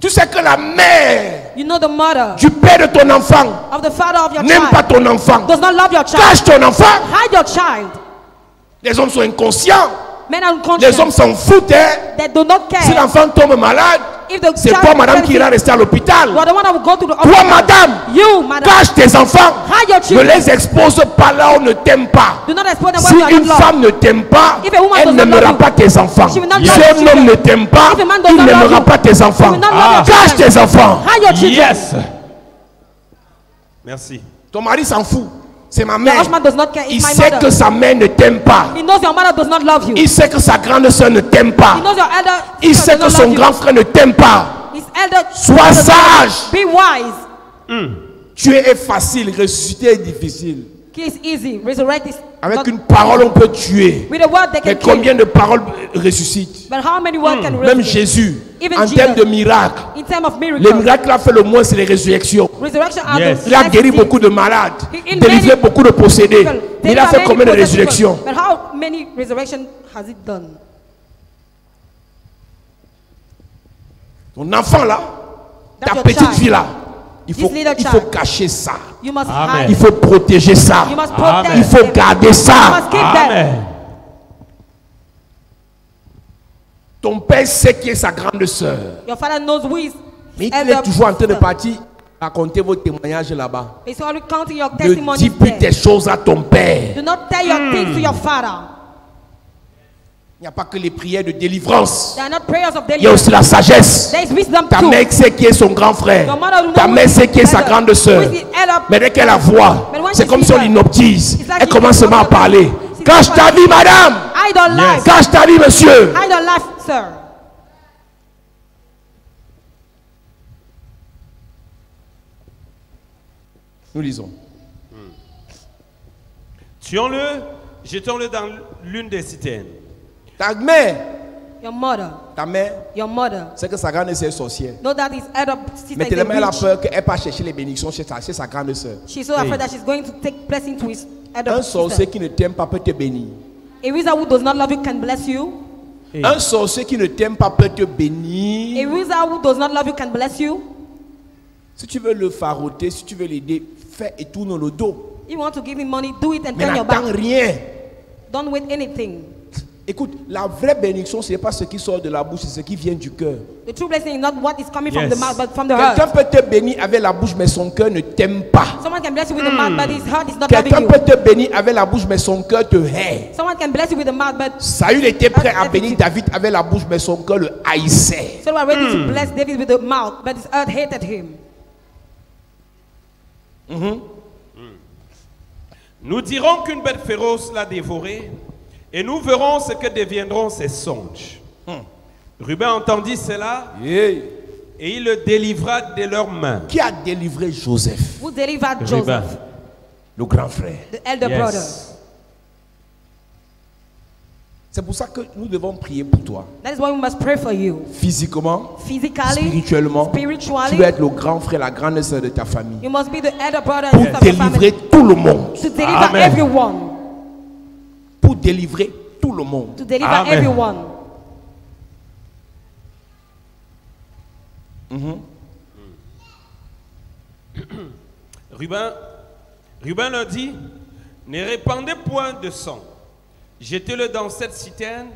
Tu sais que la mère You know the mother du père de ton enfant of the father of your n'aime pas child ton enfant. does not love your child. Cache ton enfant. Hide your child. Les hommes sont inconscients. Men are Les hommes unconscious. s'en foutent. Hein. They do not Si care. l'enfant tombe malade, If the c'est child toi, madame, is qui ira sick, rester à l'hôpital. you are the one that will go to the Toi, hospital. madame, You, madam. cache tes enfants. Hide your Ne children. les expose pas là où on ne t'aime pas. Do not expose them Si when you are une not loved. femme ne t'aime pas, If a woman elle does not n'aimera love pas you, tes enfants. she will not Si love your un homme children. ne t'aime pas, If a man does il not love n'aimera you, pas tes enfants. she will not love your Cache children. tes enfants. Hide your children. Yes. Merci. Ton mari s'en fout. C'est ma Your mère. husband does not care. Il It's my sait mother. que sa mère ne t'aime pas. He knows your mother does not love you. Il sait que sa grande soeur ne t'aime pas. He knows your elder Il sister sait does que not son love grand you. frère ne t'aime pas. His elder Sois brother does not love sage. you. Be wise. Tuer est facile, ressusciter est difficile. Kill is easy. Resurrect is Avec not. une parole, on peut tuer. With a word they Mais can combien kill. de paroles ressuscitent? But how many words can Même resurrect? Jésus, Even en Jesus. termes de miracles, In terms of les miracles, miracles qu'il a fait le moins, c'est les résurrections. resurrection are Yes. the Il a next guéri thing. beaucoup de malades, He healed délivré many beaucoup de possédés. people. Mais il a fait Many combien de possessed people. résurrections? But how many resurrection has it done? Ton enfant là, That's ta your petite child. fille là, il This faut, little il faut child. cacher ça. You must Amen. Il hide. faut protéger ça. You must Amen. protect Il faut them. garder You ça. must keep them. Amen. Ton père sait qui est sa grande sœur. Your father knows who is Mais il elder est toujours en train de sister. partir raconter vos témoignages là-bas. He's already counting your Ne testimonies dis plus there. tes choses à ton père. Do not tell your things to your father. Il n'y a pas que les prières de délivrance. They are not prayers of Il y a aussi deliverance. la sagesse. There is wisdom Ta too. mère sait qui est son grand frère. Your mother will Ta know mère who sait is qui est sa elder. grande sœur. Who is the elder Mais dès qu'elle la voit, But when c'est she comme si sees on her, l'inoptise. it's like Elle she commence seulement à becomes a- parler. She's Cache like- ta vie, madame. Hide your life. Cache ta vie, monsieur. Hide your life, sir. Nous lisons. Tuons-le jetons-le dans l'une des citernes. Ta mère, Your mother, c'est que sa grande sœur est sorcière. know that his elder sister Mais is a tellement elle a witch. peur qu'elle part chercher les bénédictions chez sa grande sœur. She's so afraid that she's going to take blessing to his elder Un sorcier sister. qui ne t'aime pas peut te bénir. A wizard who does not love you can bless you. Un sorcier qui ne t'aime pas peut te A bénir. wizard who does not love you can bless you. Si tu veux le faroter, si tu veux l'aider, fais et tourne le dos. You want to give him money, do it and Mais turn your n'attends back. rien. Don't wait anything. Écoute, la vraie bénédiction, ce n'est pas ce qui sort de la bouche, c'est ce qui vient du cœur. The true blessing is not what is coming from Yes. the mouth, but from the Quelqu'un heart. peut te bénir avec la bouche, mais son cœur ne t'aime pas. Someone can bless you with the mouth, but his heart is not loving Quelqu'un you. peut te bénir avec la bouche, mais son cœur te hait. Someone can bless you with the mouth, but Saül était prêt à bénir David avec la bouche, mais son cœur le haïssait. so we're ready to bless David with the mouth, but his heart hated him. Nous dirons qu'une bête féroce l'a dévoré, et nous verrons ce que deviendront ses songes. Ruben entendit cela, Yeah. et il le délivra de leurs mains. Qui a délivré Joseph, Who delivered Ruben. Joseph, le grand frère? the elder brother. Yes. C'est pour ça que nous devons prier pour toi. That is why we must pray for you. Physiquement, Physically, spirituellement, spiritually, tu dois être le grand frère, la grande sœur de ta famille. you must be the elder brother and Pour sister of your délivrer family. tout le monde. To deliver Amen. everyone. Pour délivrer tout le monde. To deliver Amen. everyone. Ruben leur dit, ne répandez point de sang. Jetez-le dans cette citerne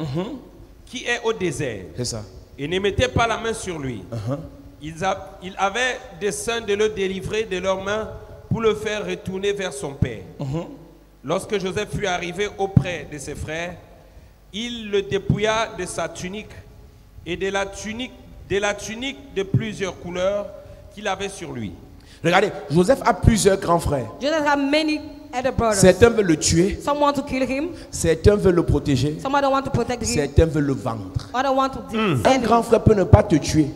qui est au désert. C'est ça. Et ne mettez pas la main sur lui. Ils avaient dessein de le délivrer de leurs mains pour le faire retourner vers son père. Lorsque Joseph fut arrivé auprès de ses frères, il le dépouilla de sa tunique et de la tunique de plusieurs couleurs qu'il avait sur lui. Regardez, Joseph a plusieurs grands frères. Joseph had many elder brothers. Certains veulent le tuer, Some want to kill him. certains veulent le protéger, Some don't want to protect him. certains veulent le vendre. Others want to Un defend grand him. frère peut ne pas te tuer,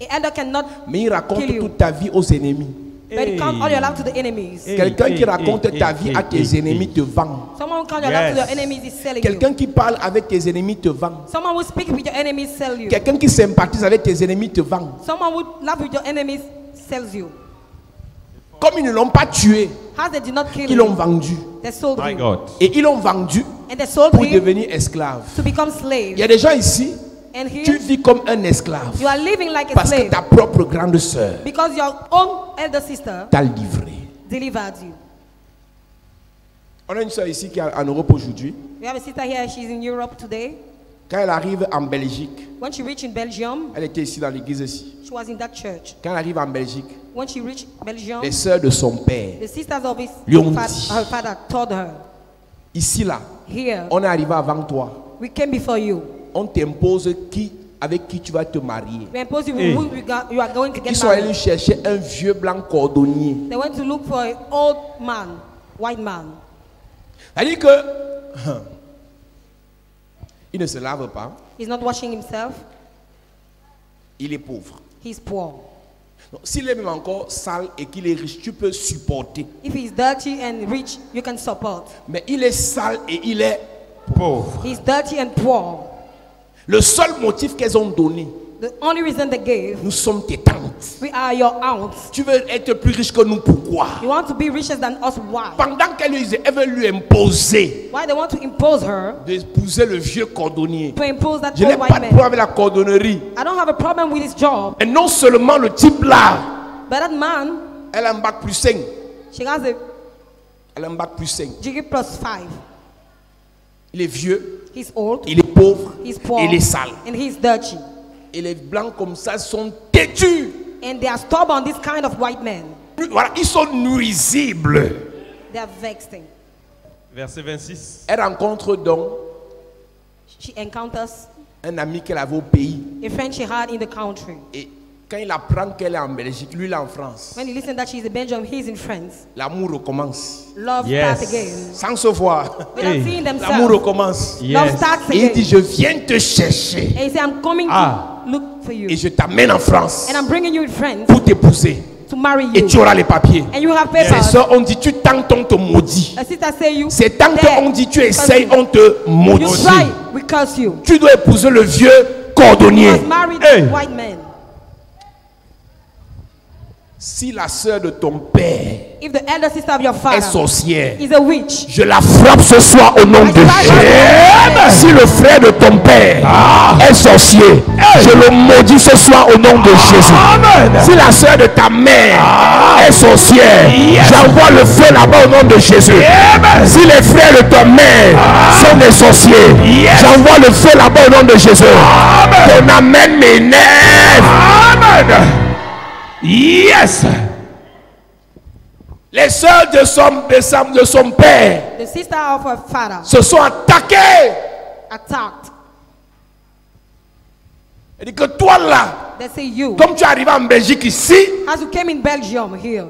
An elder cannot, mais il raconte Kill you. toute ta vie aux ennemis. but he count all your life to the enemies. Quelqu'un qui raconte ta vie à tes ennemis te vend. Someone who count your life to Yes. your enemies is selling you. Quelqu'un qui parle avec tes ennemis te vend. Someone who speaks with your enemies sell you. Quelqu'un qui sympathise avec tes ennemis te vend. Someone who love with your enemies sells you. Comme ils ne l'ont pas tué, How they did not kill ils l'ont him, vendu. they sold My him. God. Et ils l'ont vendu And they sold pour him devenir esclave. to become Il slave. y a des gens ici, And tu here, vis comme un esclave you are living like a parce que slave ta propre grande sœur because your own elder sister t'a livré. delivered you. On a une sœur ici qui est en Europe aujourd'hui. We have a sister here, she's in Europe today. Quand elle arrive en Belgique, When she reached in Belgium, elle était ici dans l'église ici. she was in that church. Quand elle arrive en Belgique, When she reached Belgium, les sœurs de son père, the sisters of his lui ont dit. her father told her, ici là, here, on est arrivé avant toi. we came before you. On t'impose avec qui tu vas te marier. We impose you who you are going to Ils get sont allés married. chercher un vieux blanc cordonnier. They went to look for an old man, white man. Elle dit que il ne se lave pas, He's not washing himself. il est pauvre. He's poor. Donc, s'il est même encore sale et qu'il est riche, tu peux supporter. If he's dirty and rich, you can support. Mais il est sale et il est Pauvre. He's dirty and poor. le seul motif qu'elles ont donné. The only reason they gave, Nous sommes tes tantes. we are your aunts. Tu veux être plus riche que nous, pourquoi? You want to be richer than us, why? Pendant qu'elle veut lui imposer Why they want to impose her, d'épouser le vieux cordonnier. to impose that Je n'ai old pas white de problème man. avec la cordonnerie. I don't have a problem with his job, Et non seulement le type là, but that man, elle a un bac plus 5. she has a Elle a un bac plus 5. degree plus 5. Il est vieux, He's old, il est pauvre, he's poor, il est sale. and he's dirty. Et les blancs comme ça sont têtus. And they are stubborn, this kind of white men. Voilà, ils sont nuisibles. They are vexing. Verset 26. Elle rencontre donc She encounters un ami qu'elle avait au pays. a friend she had in the country. Et quand il apprend qu'elle est en Belgique, lui il est en France. When he listens that she's in Belgium, he's in France. L'amour recommence. Love Yes. starts again. Sans se voir. Without Hey. seeing L'amour themselves, recommence. love Yes. starts Et il dit, again. je viens te chercher. And he said, I'm coming Ah. to look for you. Et je t'amène en France And I'm bringing you in France pour t'épouser. to marry et you. tu auras les papiers. And you have Les papers. sœurs, on dit tu tentes, on te maudit. A sister say you. C'est tant there. qu'on dit tu essayes, on te You maudit. try, we curse you. Tu dois épouser le vieux You cordonnier. must marry Hey. the white man. Si la sœur de ton père If the elder sister of your est father sorcière, is a witch, je la frappe ce soir au nom de Jésus. Si le frère de ton père est sorcier, je le maudis ce soir au nom de Jésus. Si la sœur de ta mère est sorcière, j'envoie le feu là-bas au nom de Jésus. Si les frères de ta mère sont des sorciers, j'envoie le feu là-bas au nom de Jésus. Ton amen m'énerve. Yes. Les sœurs de son père the sister of her father se sont attaquées. attacked. Elle dit que toi là, They say you, comme tu es arrivé en Belgique ici, as you came in Belgium here,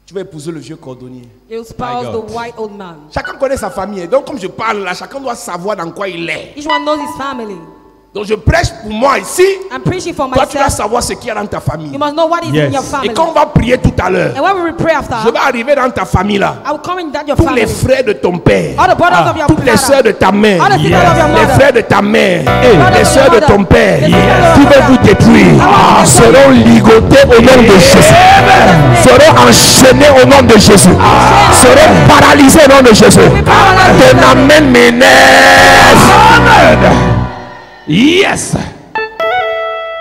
tu vas épouser le vieux cordonnier. you spouse My the God. white old man. Chacun connaît sa famille. Donc comme je parle là, chacun doit savoir dans quoi il est. Each one knows his family. Donc je prêche pour moi ici. I'm preaching for Toi tu dois myself. savoir ce qu'il y a dans ta famille. You must know what is Yes. in your Et family. quand on va prier tout à l'heure, And when we pray after, je vais arriver dans ta famille là. I will come in that your Tous les family. frères de ton père, All the brothers of your toutes les sœurs father, de ta mère, all the sisters of your les mother, frères de ta mère, Brothers les of sœurs your de mother, ton père, the sisters of qui your veulent vous mother, détruire, seront ligotés au nom de Jésus, seront enchaînés au nom de Jésus, seront paralysés au nom de Jésus. Ton amen m'énerve. Yes.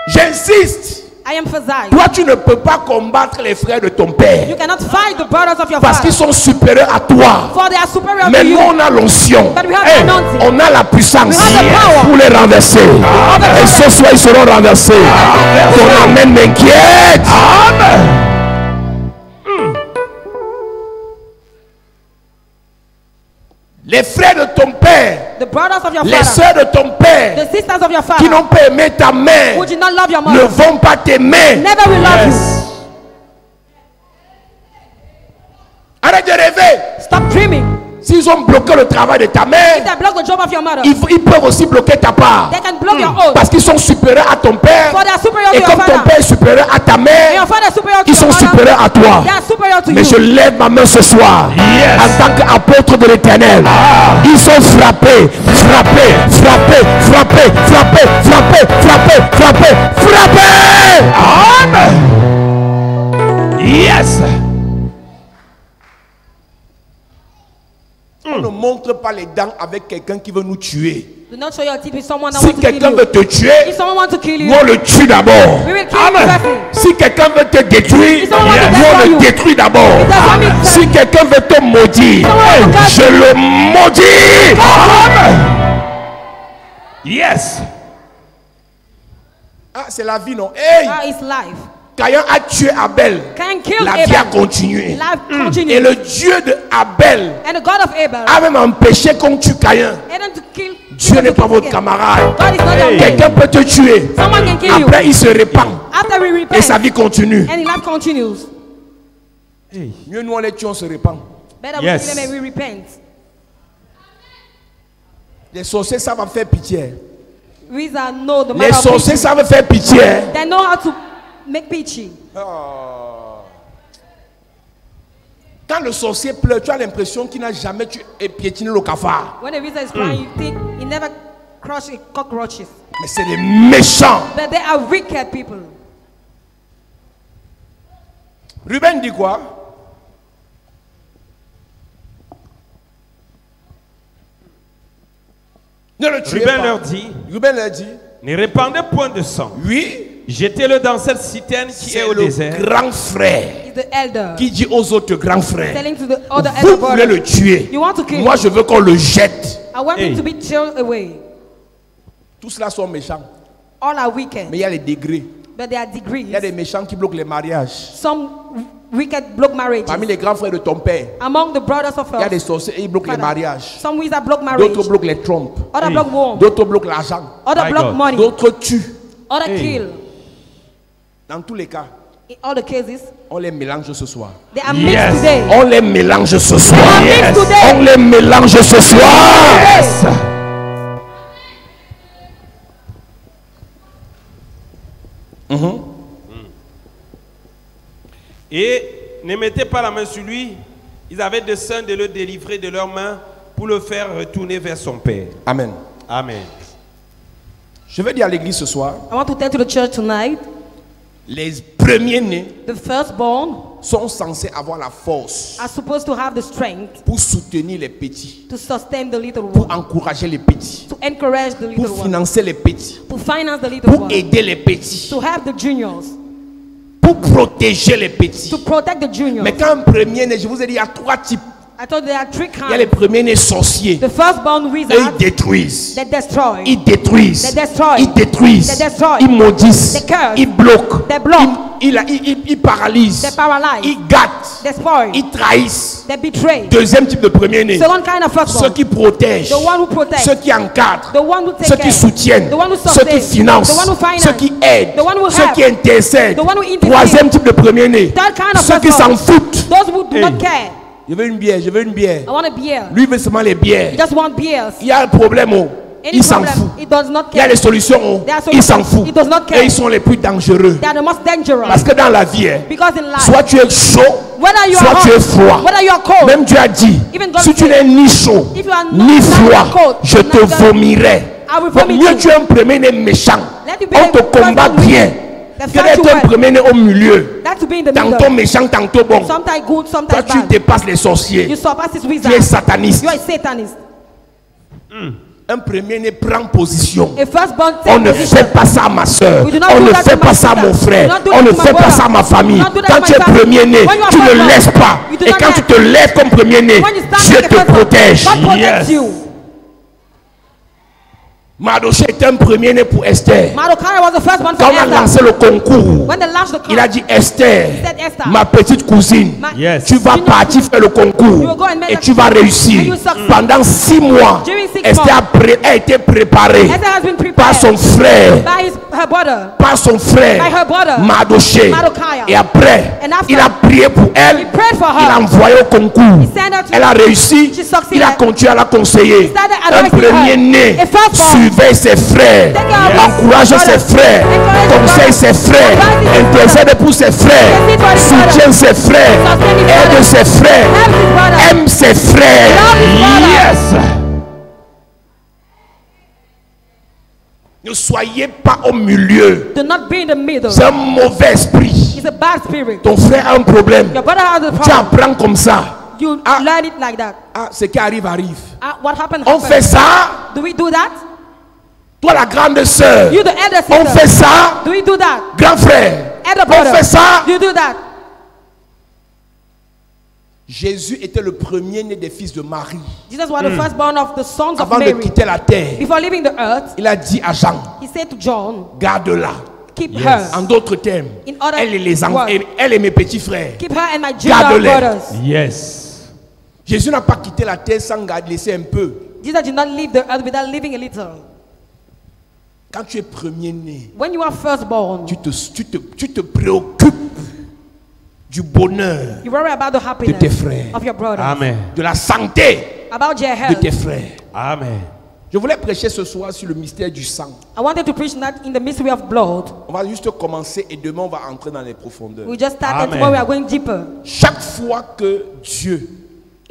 J'insiste. I emphasize. Toi, tu ne peux pas combattre les frères de ton père You cannot fight the brothers of your parce qu'ils father, sont supérieurs à toi. for they are superior Mais to nous, you. on a l'onction. But we have the anointing. On a la puissance We have the power. pour les renverser. Et ce soir, ils seront renversés. Ton amen m'inquiète. Les frères de ton père, The brothers of your les father, sœurs de ton père, the sisters of your qui father, n'ont pas aimé ta mère, who did not love your ne mother, vont pas t'aimer. never will love you. Arrête de rêver. Stop dreaming. S'ils ont bloqué le travail de ta If mère, they block the job of your mother, ils peuvent aussi bloquer ta part. they can block your own. Parce qu'ils sont supérieurs à ton père. For they are superior to Et your comme ton father. père est supérieur à ta And mère, your father is superior to ils your sont mother. supérieurs à toi. They are superior to Mais je you. lève ma main ce soir en tant qu'apôtre de l'Éternel. Ils sont frappés, frappés, frappés, frappés, frappés, frappés, frappés, frappés, frappés. Amen. Yes. On ne montre pas les dents avec quelqu'un qui veut nous tuer. Do not show your teeth with someone that Si wants to kill quelqu'un you. veut te tuer, If someone wants to kill you, nous on le tue d'abord. we will kill you first. Si quelqu'un veut te détruire, If someone wants to nous on destroy le you, détruit d'abord. it does not mean Si quelqu'un veut te maudire, Someone wants to curse je le maudis. Amen. Yes. Ah, c'est la vie, non? Hey, that is life. Caïn a tué Abel. Can kill La vie a Abel. continué. Life continues. Et le Dieu de Abel And the God of Abel, a même empêché qu'on tue Caïn. and to kill. Dieu n'est pas to kill votre again. camarade. God is not your mate. Quelqu'un peut te tuer. Someone can kill you. Après, il se répand. After we Et sa repent, vie continue. and his life continues. Mieux nous on les tue, on se répand. Better Yes. we kill them and we repent. Les sorciers savent faire pitié. Wizards know the Les matter of sorciers pity. savent faire pitié. They know how to make pity. Quand le sorcier pleure, tu as l'impression qu'il n'a jamais piétiné le cafard. When a wizard is crying, you think he never crushed cockroaches. Mais c'est des méchants. But they are wicked people. Ruben dit quoi? Ne le tuez Ruben pas. leur dit, Ruben leur dit, ne répandez point de sang. oui, Jetez-le dans cette citerne qui est c'est au le désert. grand frère He's the elder. qui dit aux autres grands frères, Telling to the other vous elder voulez le brother, tuer. you want to kill Moi, him. je veux qu'on le jette. I want Hey. him to be thrown away. Tous cela sont méchants. All are wicked, Mais il y a les degrés. but there are Il y a degrees. des méchants qui bloquent les mariages. Some wicked block marriages. Parmi les grands frères de ton père, Among the brothers of il y a des us, sorciers et ils bloquent les Father, mariages. some wizards block marriage. D'autres bloquent les trompes. Other Hey. block war. D'autres bloquent l'argent. Other My block God. money. D'autres tuent. Other Hey. kill. Dans tous les cas, In all the cases, on les mélange ce soir. they are Yes. mixed today. On les mélange ce soir. They are mixed today. On les mélange ce soir. Et ne mettez pas la main sur lui. Ils avaient dessein de le délivrer de leurs mains pour le faire retourner vers son père. Amen. Amen. Je veux dire à l'église ce soir, I want to tell to the church tonight, les premiers-nés the firstborn sont censés avoir la force are supposed to have the strength pour soutenir les petits, to sustain the little pour one, encourager les petits, to encourage the little pour one, financer les petits, to finance the little pour one, aider les petits, to have the juniors, pour protéger les petits. to protect the juniors. Mais quand un premier-né, je vous ai dit, il y a 3 types. I told you there are 3 Il y a les kinds. premiers-nés sorciers. The firstborn Eux, ils wizards, détruisent. they destroy, Ils détruisent. They destroy. Ils détruisent. They destroy. Ils maudissent. They curse. Ils bloquent. They block. Ils paralysent. they paralyze, Ils gâtent. they spoil, Ils trahissent. they betray. Deuxième type de premier-né. Second kind of Ceux firstborn, qui protègent. the one who protects, Ceux qui encadrent. the one who takes Ceux qui care, soutiennent. the one who Ceux qui sustains, financent. the one who finances, Ceux qui aident. the one who Ceux helps, qui intercèdent. the one who intercedes. Troisième type de premier-né. Third kind of Ceux qui s'en firstborn, foutent. those who do Hey. not care. Je veux une bière, je veux une bière. I want a beer. Lui veut seulement les bières. He just want beers. Il y a un problème, oh. Any Il s'en problem, fout. he does not Il y a care. les solutions, oh. There are Il s'en solutions. fout. He does not care. Et ils sont les plus dangereux. They are the most dangerous. Parce que dans la vie, hein, Because in life, soit tu es chaud, whether you soit are tu es hot, froid. whether you are cold, Même Dieu a dit, Even God si tu said, n'es ni chaud, if you are not ni froid, cold, je te neither- vomirai. I will Donc, vomit mieux you. tu es un premier-né méchant. Let you be On a te combat firstborn bien. They Que fight d'être you un well. premier-né au milieu. That's to be in the Tantôt middle. méchant, tantôt bon. Sometimes good, Toi, sometimes tu bad. dépasses les sorciers. You surpass this Tu es wizard. sataniste. You are a satanist. Un premier-né prend position. A firstborn On takes ne position. fait pas ça à ma soeur. We do not On do ne that fait to pas my ça à mon sister. frère. We do not do On that ne to my fait pas brother. ça à ma famille. We do not do that Quand to tu es my family. premier-né, When you are tu ne firstborn, laisses pas. you do Et not quand let. tu te lèves comme premier-né, When you stand Dieu like a te firstborn, protège. God protects you. Mardoché était un premier-né pour Esther. Mordecai was the firstborn for Quand on a lancé Esther. le concours, When they launched the il a court, dit Esther, he said, Esther, ma petite cousine, Yes. tu vas partir faire le You concours will go and make et the tu vas concours and réussir. you succeed. Pendant 6 mois, During 6 Esther a été préparée Esther has been par prepared son frère, by her brother. par son frère, By her brother, Mardoché. Mardochai. Et après, And after, il a prié pour elle, he prayed for il her. a envoyé au concours. He sent her to- Elle a réussi, She succeeded. il a continué à la conseiller. He started Un advising her. premier-né A firstborn. surveille ses frères, Take care of encourage his ses brothers. frères, Encourage his conseille ses frères, Advise his intercède pour ses frères, Intercede for his soutient ses frères, Sustain his aide brothers. ses frères, Help his brother. aime ses frères. Love his brother. Yes. Ne soyez pas au milieu. Do not be in the middle. C'est un mauvais esprit. It's a bad spirit. Ton frère a un problème. Your brother has a Tu problem. apprends comme ça. You Ah. learn it like that. Ah, ce qui arrive, arrive. What happened? On happened. fait ça. Do we do that? Toi, la grande sœur. You, the elder On sister. fait ça. Do we do that? Grand frère. Elder On brother. fait ça. You do that. Jésus était le premier-né des fils de Marie. Jesus was the firstborn of the sons of Avant de Mary. quitter la terre, Before leaving the earth, il a dit à Jean, he said to John, garde-la. keep her. En d'autres termes, In other elle et, les words. elle et mes petits frères. Keep her and my junior Garde-les. brothers. Yes. Jésus n'a pas quitté la terre sans laisser un peu. Jesus did not leave the earth without leaving a little. Quand tu es premier-né, When you are firstborn, tu te préoccupes du bonheur, you worry about the happiness tes frères. of your brothers. Amen. de la santé About your de tes health. frères. Amen. Je voulais prêcher ce soir sur le mystère du sang. I wanted to preach that in the mystery of blood. On va juste commencer et demain on va entrer dans les profondeurs. We just started. Amen. Tomorrow we are going deeper. Chaque fois que Dieu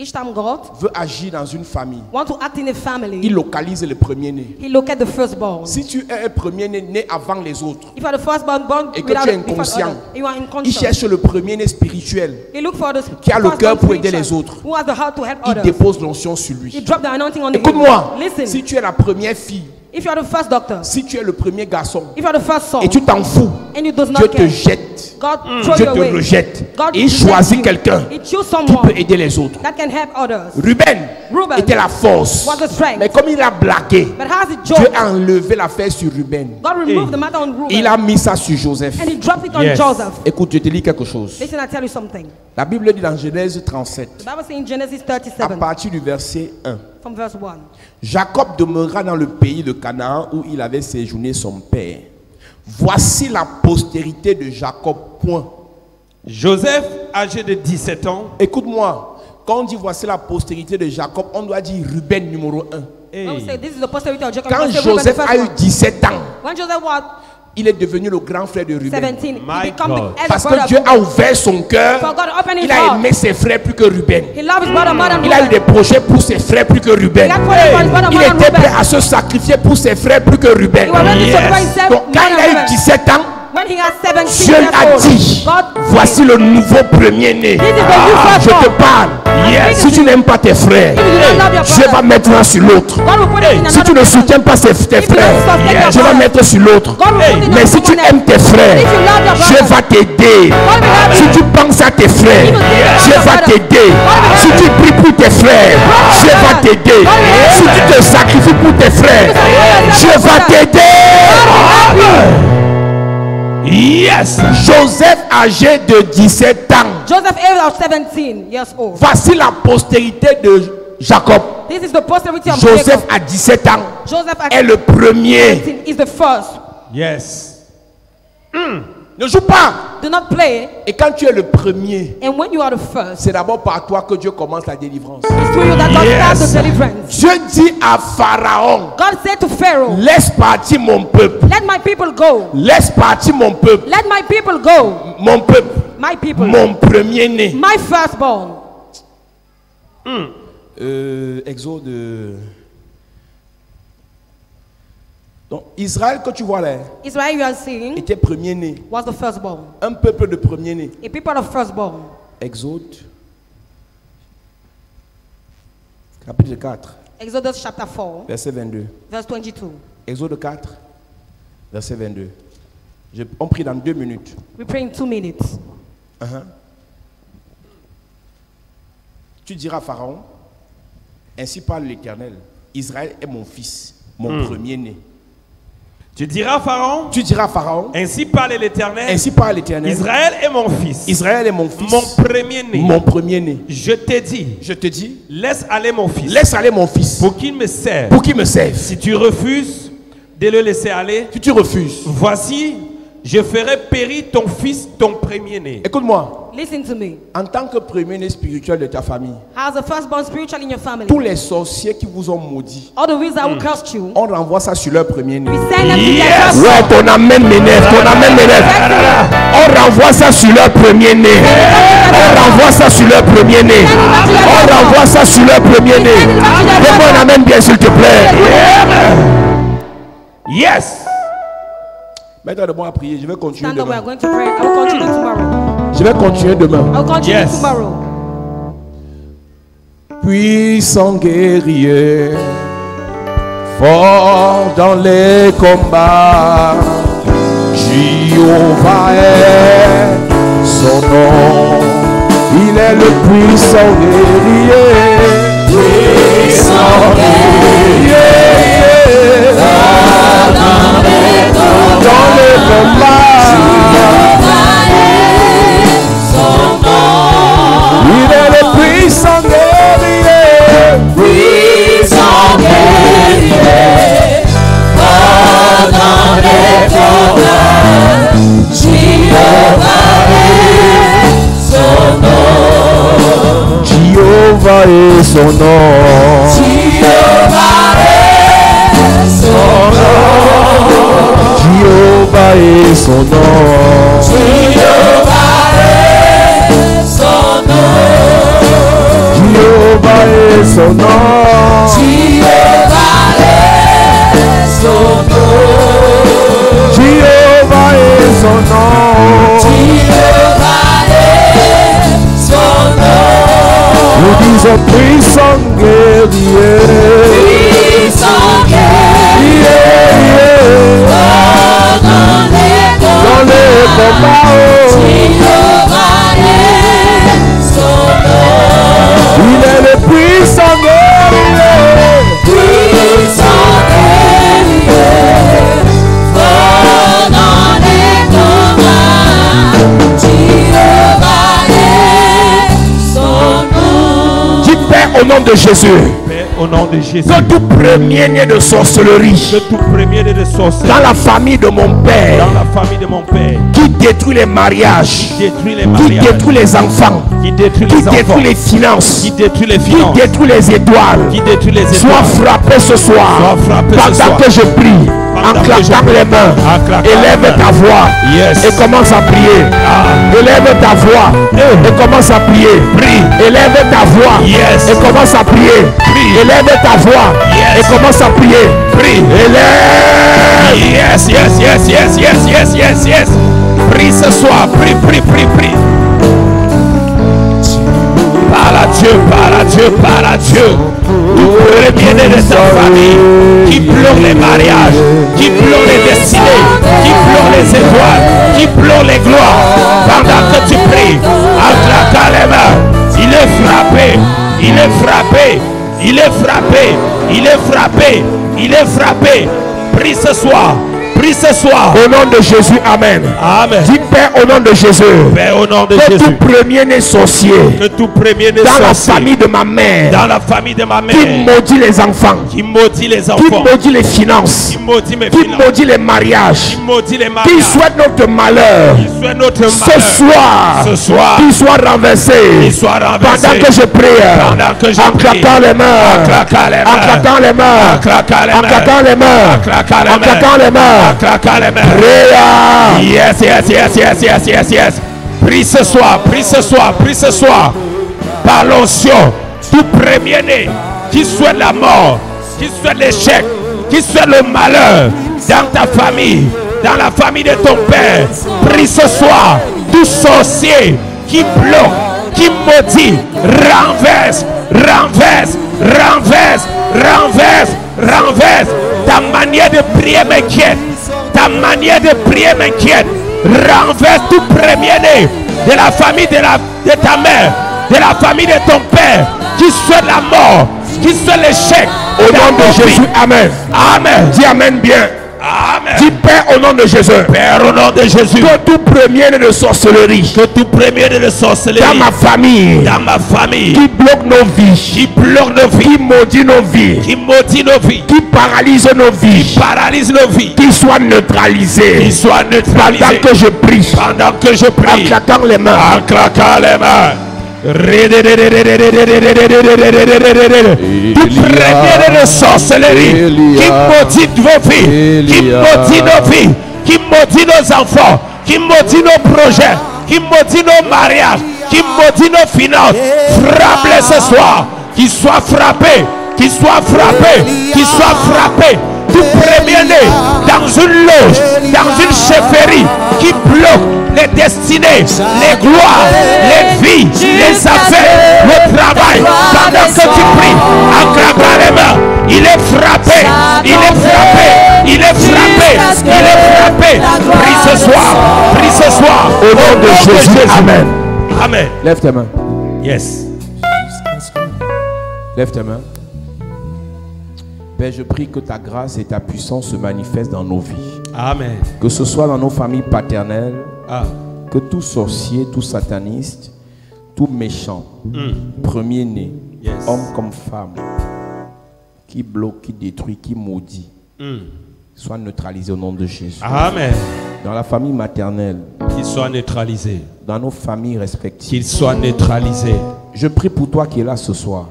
Each time God veut agir dans une famille, wants to act in a family, il localise le premier-né. He look at the firstborn. Si tu es un premier-né né avant les autres, If you are the firstborn born Et que without tu es before inconscient. others, you are il inconscient. cherche le premier-né spirituel. He look for the Qui a le cœur firstborn pour aider les spiritual, autres. who has the heart to help Il others. dépose l'onction sur He lui. drop the anointing on him. Écoute-moi, Listen, si tu es la première fille, if you are the first doctor, si tu es le premier garçon if you are the first son, et tu t'en fous, and you does Dieu not te care, jette, God throw Dieu you te away. rejette God et il rejects choisit you. quelqu'un He choose qui someone peut aider les autres. that can help others. Ruben était la force, Was the strength. mais comme il a blagué, But has the Dieu joke. a enlevé l'affaire sur Ruben. God removed the matter on Reuben. Il a mis ça sur Joseph. And he dropped it on Yes. Joseph. Écoute, je te lis quelque chose. Listen, I tell you something. La Bible dit dans Genèse 37, The Bible says in Genesis à 37, partir du verset 1, from verse 1. Jacob demeura dans le pays de Canaan où il avait séjourné son père. Voici la postérité de Jacob. Point. Joseph, âgé de 17 ans, Écoute-moi, quand on dit voici la postérité de Jacob, on doit dire Ruben numéro 1. When we say this is the posterity of Jacob, Quand we say Reuben the Joseph first a eu one. 17 ans, When Joseph was il est devenu le grand frère de Ruben. 17, he My became God. the elder Parce brother que Dieu of a Ruben. ouvert son cœur. For God opened his Il a heart. aimé ses frères plus que Ruben. He loved his brother more than Il a eu Ruben. des projets pour ses frères plus que Ruben. He had projects for his brother Il more than était prêt Ruben. à se sacrifier pour ses frères plus que Ruben. He was ready to sacrifice himself Donc quand more il than a eu Ruben. 17 ans, When he had 17 Dieu years a old, dit, God voici le nouveau premier-né. This is the new Je te firstborn. parle. Yes. Si tu n'aimes pas tes frères, If you do not love your Dieu va brother, mettre un sur l'autre. God will put it in Si tu another ne person. soutiens pas tes If you don't frères, sustain your Dieu va brother, mettre sur l'autre. God will put it Mais on si tu someone aimes else. tes frères, If you love your Dieu brother, va t'aider. God will help Si you. tu penses à tes frères, If you think about Dieu your va brother, t'aider. God will Si help tu pries pour tes frères, Dieu va t'aider. God will help Si tu te sacrifies pour tes frères, Dieu va t'aider. Yes. Joseph âgé de 17 ans. Joseph, age of 17 years old. Voici la postérité de Jacob. This is the posterity of Joseph Jacob. à 17 ans Joseph at est le premier. 17 is the first. Yes. Ne joue pas. Do not play. Et quand tu es le premier, And when you are the first, c'est d'abord par toi que Dieu commence la délivrance. it's through you that God starts the deliverance. Dieu dit à Pharaon, God said to Pharaoh, laisse partir mon peuple. let my people go. Laisse partir mon peuple. Let my people go. Mon peuple. My people. Mon premier-né. My firstborn. Exode. Donc Israël que tu vois là Israel, you are seeing, était premier-né. was the firstborn. Un peuple de premier-né. A people of firstborn. Exode. Chapitre 4. Exodus chapter 4, Verset 22. verse 22. Exode 4. Verset 22. On prie dans 2 minutes. We pray in 2 minutes. Tu diras à Pharaon, ainsi parle l'Éternel, Israël est mon fils, mon premier-né. Tu diras Pharaon, Tu diras à Pharaon, ainsi parle l'Éternel, ainsi parle l'Éternel, Israël est mon fils, Israël est mon fils, mon premier-né. mon premier-né. Je t'ai dit, Je te dis, laisse aller mon fils, laisse aller mon fils pour qu'il me serve. pour qu'il me serve. Si tu refuses de le laisser aller, Si tu refuses, voici, je ferai périr ton fils, ton premier-né. écoute-moi, Listen to me. en tant que premier-né spirituel de ta famille, As a firstborn spiritual in your family, tous les sorciers qui vous ont maudit, all the wizards who cursed you, on renvoie ça sur leur premier-né. we send them to their Ouais, firstborn. ton amen m'énerve, ton amen m'énerve. On renvoie ça sur leur premier-né. On renvoie ça sur leur premier-né. On renvoie ça sur leur premier-né. Fais-moi un amen bien s'il te plaît. Yes. Maintenant de moi à prier, je vais continuer Stand up, we are demain. going to pray. I will continue tomorrow. Je vais continuer demain. I will continue Yes. tomorrow. Puissant guerrier, fort dans les combats, Jéhovah est son nom. Il est le puissant guerrier, puissant guerrier, dans les combats. Il est le puissant guerrier, puissant guerrier, fort dans les combats. Jéhovah est son nom. Jéhovah est son nom. Jéhovah est son nom. Jéhovah est son nom. Jéhovah est son nom. Jéhovah est son nom. Jéhovah est son nom. Jéhovah est son nom. Jéhovah est son nom. Nous disons puissant guerrier. Puissant guerrier. Dans les combats. Jéhovah est son nom. Il est le puissant guerrier. Puissant guerrier. Fort dans les combats. Jéhovah est son nom. Dis Père au nom de Jésus. Père, au nom de Jésus, Que tout premier-né de sorcellerie que tout premier-né de sorcellerie dans la famille de mon Père dans la famille de mon Père qui détruit les mariages, qui détruit les qui mariages, détruit les enfants, qui détruit qui les enfants, détruit les finances, qui détruit les qui finances, détruit les étoiles, qui détruit les sois étoiles. frappé ce soir. Sois frappé ce Pendant soir. que je prie, en Pendant que je claquant prie, les mains, en claquant élève les mains. ta voix Yes. et commence à prier. Élève ta voix et commence à prier. Prie. Élève ta voix Yes. et commence à prier. Prie. Élève ta voix Yes. et commence à prier. Prie. Élève. Yes, yes, yes, yes, yes, yes, yes, yes. Prie ce soir, prie, prie, prie, prie. Parle à Dieu, parle à Dieu, parle à Dieu. Tout premier-né de ta famille qui pleure les mariages, qui pleure les destinées, qui pleure les étoiles, qui pleure les gloires. Pendant que tu pries, en claquant les mains, il est frappé, il est frappé, il est frappé, il est frappé, il est frappé. Prie ce soir. Prie ce soir. Au nom de Jésus, amen. Amen. Dis Père au nom de Jésus. Père, au nom de Que Jésus. tout premier-né sorcier Que tout premier-né dans la sorcier, famille de ma mère dans la famille de ma qui mère, maudit les enfants, qui maudit les qui enfants, maudit les finances, qui maudit mes qui finances, maudit les mariages, qui maudit les qui mariages, souhaite notre malheur, qui souhaite notre ce malheur, soir, ce soir, qu'il soit renversé. qu'il soit renversé. Pendant que je prie, Pendant que je en prie, claquant les mains, en claquant les en mains, claquant les mains, en claquant les en mains, claquant les mains, en claquant les en mains, claquant les mains. en claquant les mains. Prière. Yes, yes, yes, yes, yes, yes, yes. Prie ce soir, prie ce soir, prie ce soir. Par l'onction, tout premier-né qui souhaite la mort, qui souhaite l'échec, qui souhaite le malheur dans ta famille, dans la famille de ton père. Prie ce soir, tout sorcier qui bloque, qui maudit, renverse, renverse, renverse, renverse, renverse. Ta manière de prier m'inquiète. Ta manière de prier m'inquiète. Renverse tout premier-né de la famille de ta mère, de la famille de ton père, qui souhaite la mort, qui souhaite l'échec. Au nom de Jésus, amen. Amen. Dis amen bien. Amen. Dis Père au nom de Jésus. Père, au nom de Jésus, Que tout premier-né de sorcellerie que tout premier-né de sorcellerie dans ma famille dans ma famille qui bloque nos vies, qui bloque nos vies, qui maudit nos vies, qui maudit nos vies, qui paralyse nos vies, paralyse nos vies, qui soit neutralisé. qui soit neutralisé. Pendant que je prie, Pendant que je en prie, claquant les mains, en claquant les mains. Tout premier de sorcellerie qui maudit vos vies, qui maudit nos vies, qui maudit nos enfants, qui maudit nos projets, qui maudit nos mariages, qui maudit nos finances. Frappe-les ce soir, qu'ils soient frappés, qu'ils soient frappés, qu'ils soient frappés. Tout premier-né dans une loge, dans une chefferie qui bloque les destinées, les gloires, les vies, les affaires, le travail. Pendant que tu pries, en claquant les mains, il est frappé, il est frappé, il est frappé, il est frappé. Prie ce soir, prie ce soir. au nom de Jésus, amen. Amen. Lève tes mains. Yes. Lève tes mains. Père, je prie que ta grâce et ta puissance se manifestent dans nos vies. Amen. Que ce soit dans nos familles paternelles, Ah. que tout sorcier, tout sataniste, tout méchant, premier-né, Yes. homme comme femme, qui bloque, qui détruit, qui maudit, soit neutralisé au nom de Jésus. Amen. Dans la famille maternelle, Qu'il soit neutralisé. dans nos familles respectives, Qu'il soit neutralisé. je prie pour toi qui es là ce soir.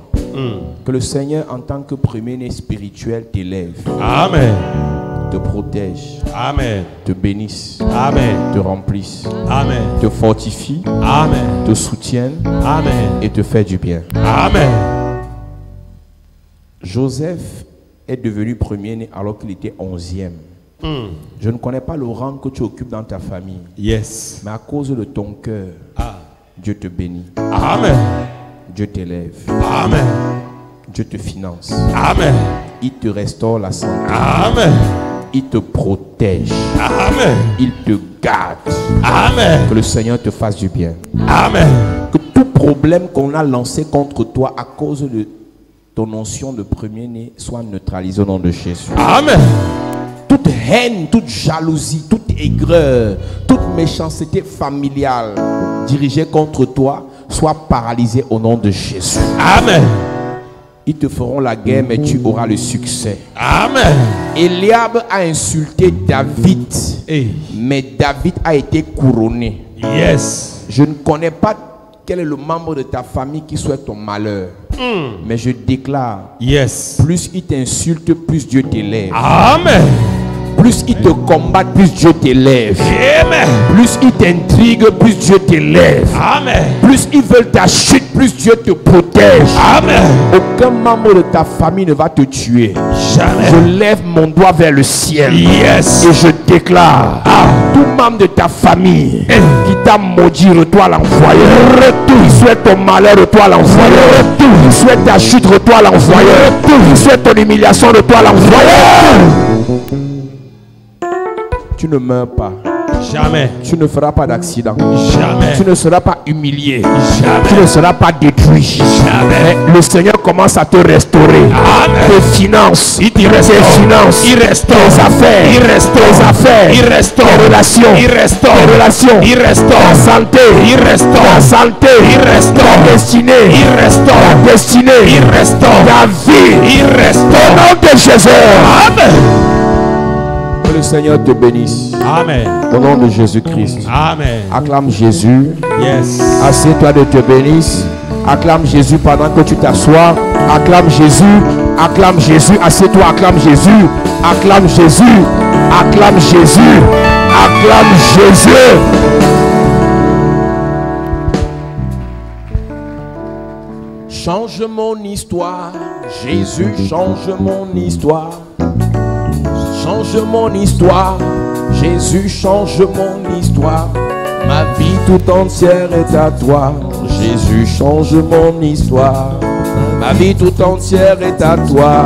Que le Seigneur, en tant que premier-né spirituel, t'élève, Amen. te protège, Amen. te bénisse, Amen. te remplisse, Amen. te fortifie, Amen. te soutienne Amen. et te fait du bien. Amen. Joseph est devenu premier-né alors qu'il était 11e. Je ne connais pas le rang que tu occupes dans ta famille, Yes. mais à cause de ton cœur, Ah. Dieu te bénit, Amen. Dieu t'élève, Amen. Dieu te finance, Amen. il te restaure la santé, Amen. il te protège, Amen. il te garde. Amen. Que le Seigneur te fasse du bien. Amen. Que tout problème qu'on a lancé contre toi à cause de ton notion de premier-né soit neutralisé au nom de Jésus. Amen. Toute haine, toute jalousie, toute aigreur, toute méchanceté familiale dirigée contre toi soit paralysée au nom de Jésus. Amen. Ils te feront la guerre, mais tu auras le succès. Amen. Eliab a insulté David, Hey. mais David a été couronné. Yes. Je ne connais pas quel est le membre de ta famille qui souhaite ton malheur. Mais je déclare, Yes. plus ils t'insultent, plus Dieu t'élève. Amen. Plus ils te combattent, plus Dieu t'élève. Amen. Plus ils t'intriguent, plus Dieu t'élève. Amen. Plus ils veulent ta chute, plus Dieu te protège. Amen. Aucun membre de ta famille ne va te tuer. Jamais. Je lève mon doigt vers le ciel. Yes. Et je déclare, tout membre de ta famille qui t'a maudit, retourne l'envoyer. Qui souhaite ton malheur, retourne l'envoyer. Qui souhaite ta chute, retourne l'envoyer. Qui souhaite ton humiliation, retourne l'envoyer. Tu ne meurs pas. Jamais. Tu ne feras pas d'accident. Jamais. Tu ne seras pas humilié. Jamais. Tu ne seras pas détruit. Jamais. Mais le Seigneur commence à te restaurer. Amen. Tes finances. Il te restaure. Tes finances. Il restaure. Tes affaires. Il restaure. Tes affaires. Il restaure. Tes relations. Il restaure. Tes relations. Il restaure. Ta santé. Il restaure. Ta santé. Il restaure. Ta destinée. Il restaure. Ta destinée. Il restaure. Ta vie. Il restaure. Au nom de Jésus. Amen. Que le Seigneur te bénisse. Amen. Au nom de Jésus-Christ. Amen. Acclame Jésus. Yes. Assieds-toi de te bénisse. Acclame Jésus pendant que tu t'assois. Acclame Jésus. Acclame Jésus. Assieds-toi. Acclame Jésus. Acclame Jésus. Acclame Jésus. Acclame Jésus. Change mon histoire. Jésus, change mon histoire. Change mon histoire. Jésus, change mon histoire. Ma vie tout entière est à toi. Jésus, change mon histoire. Ma vie tout entière est à toi.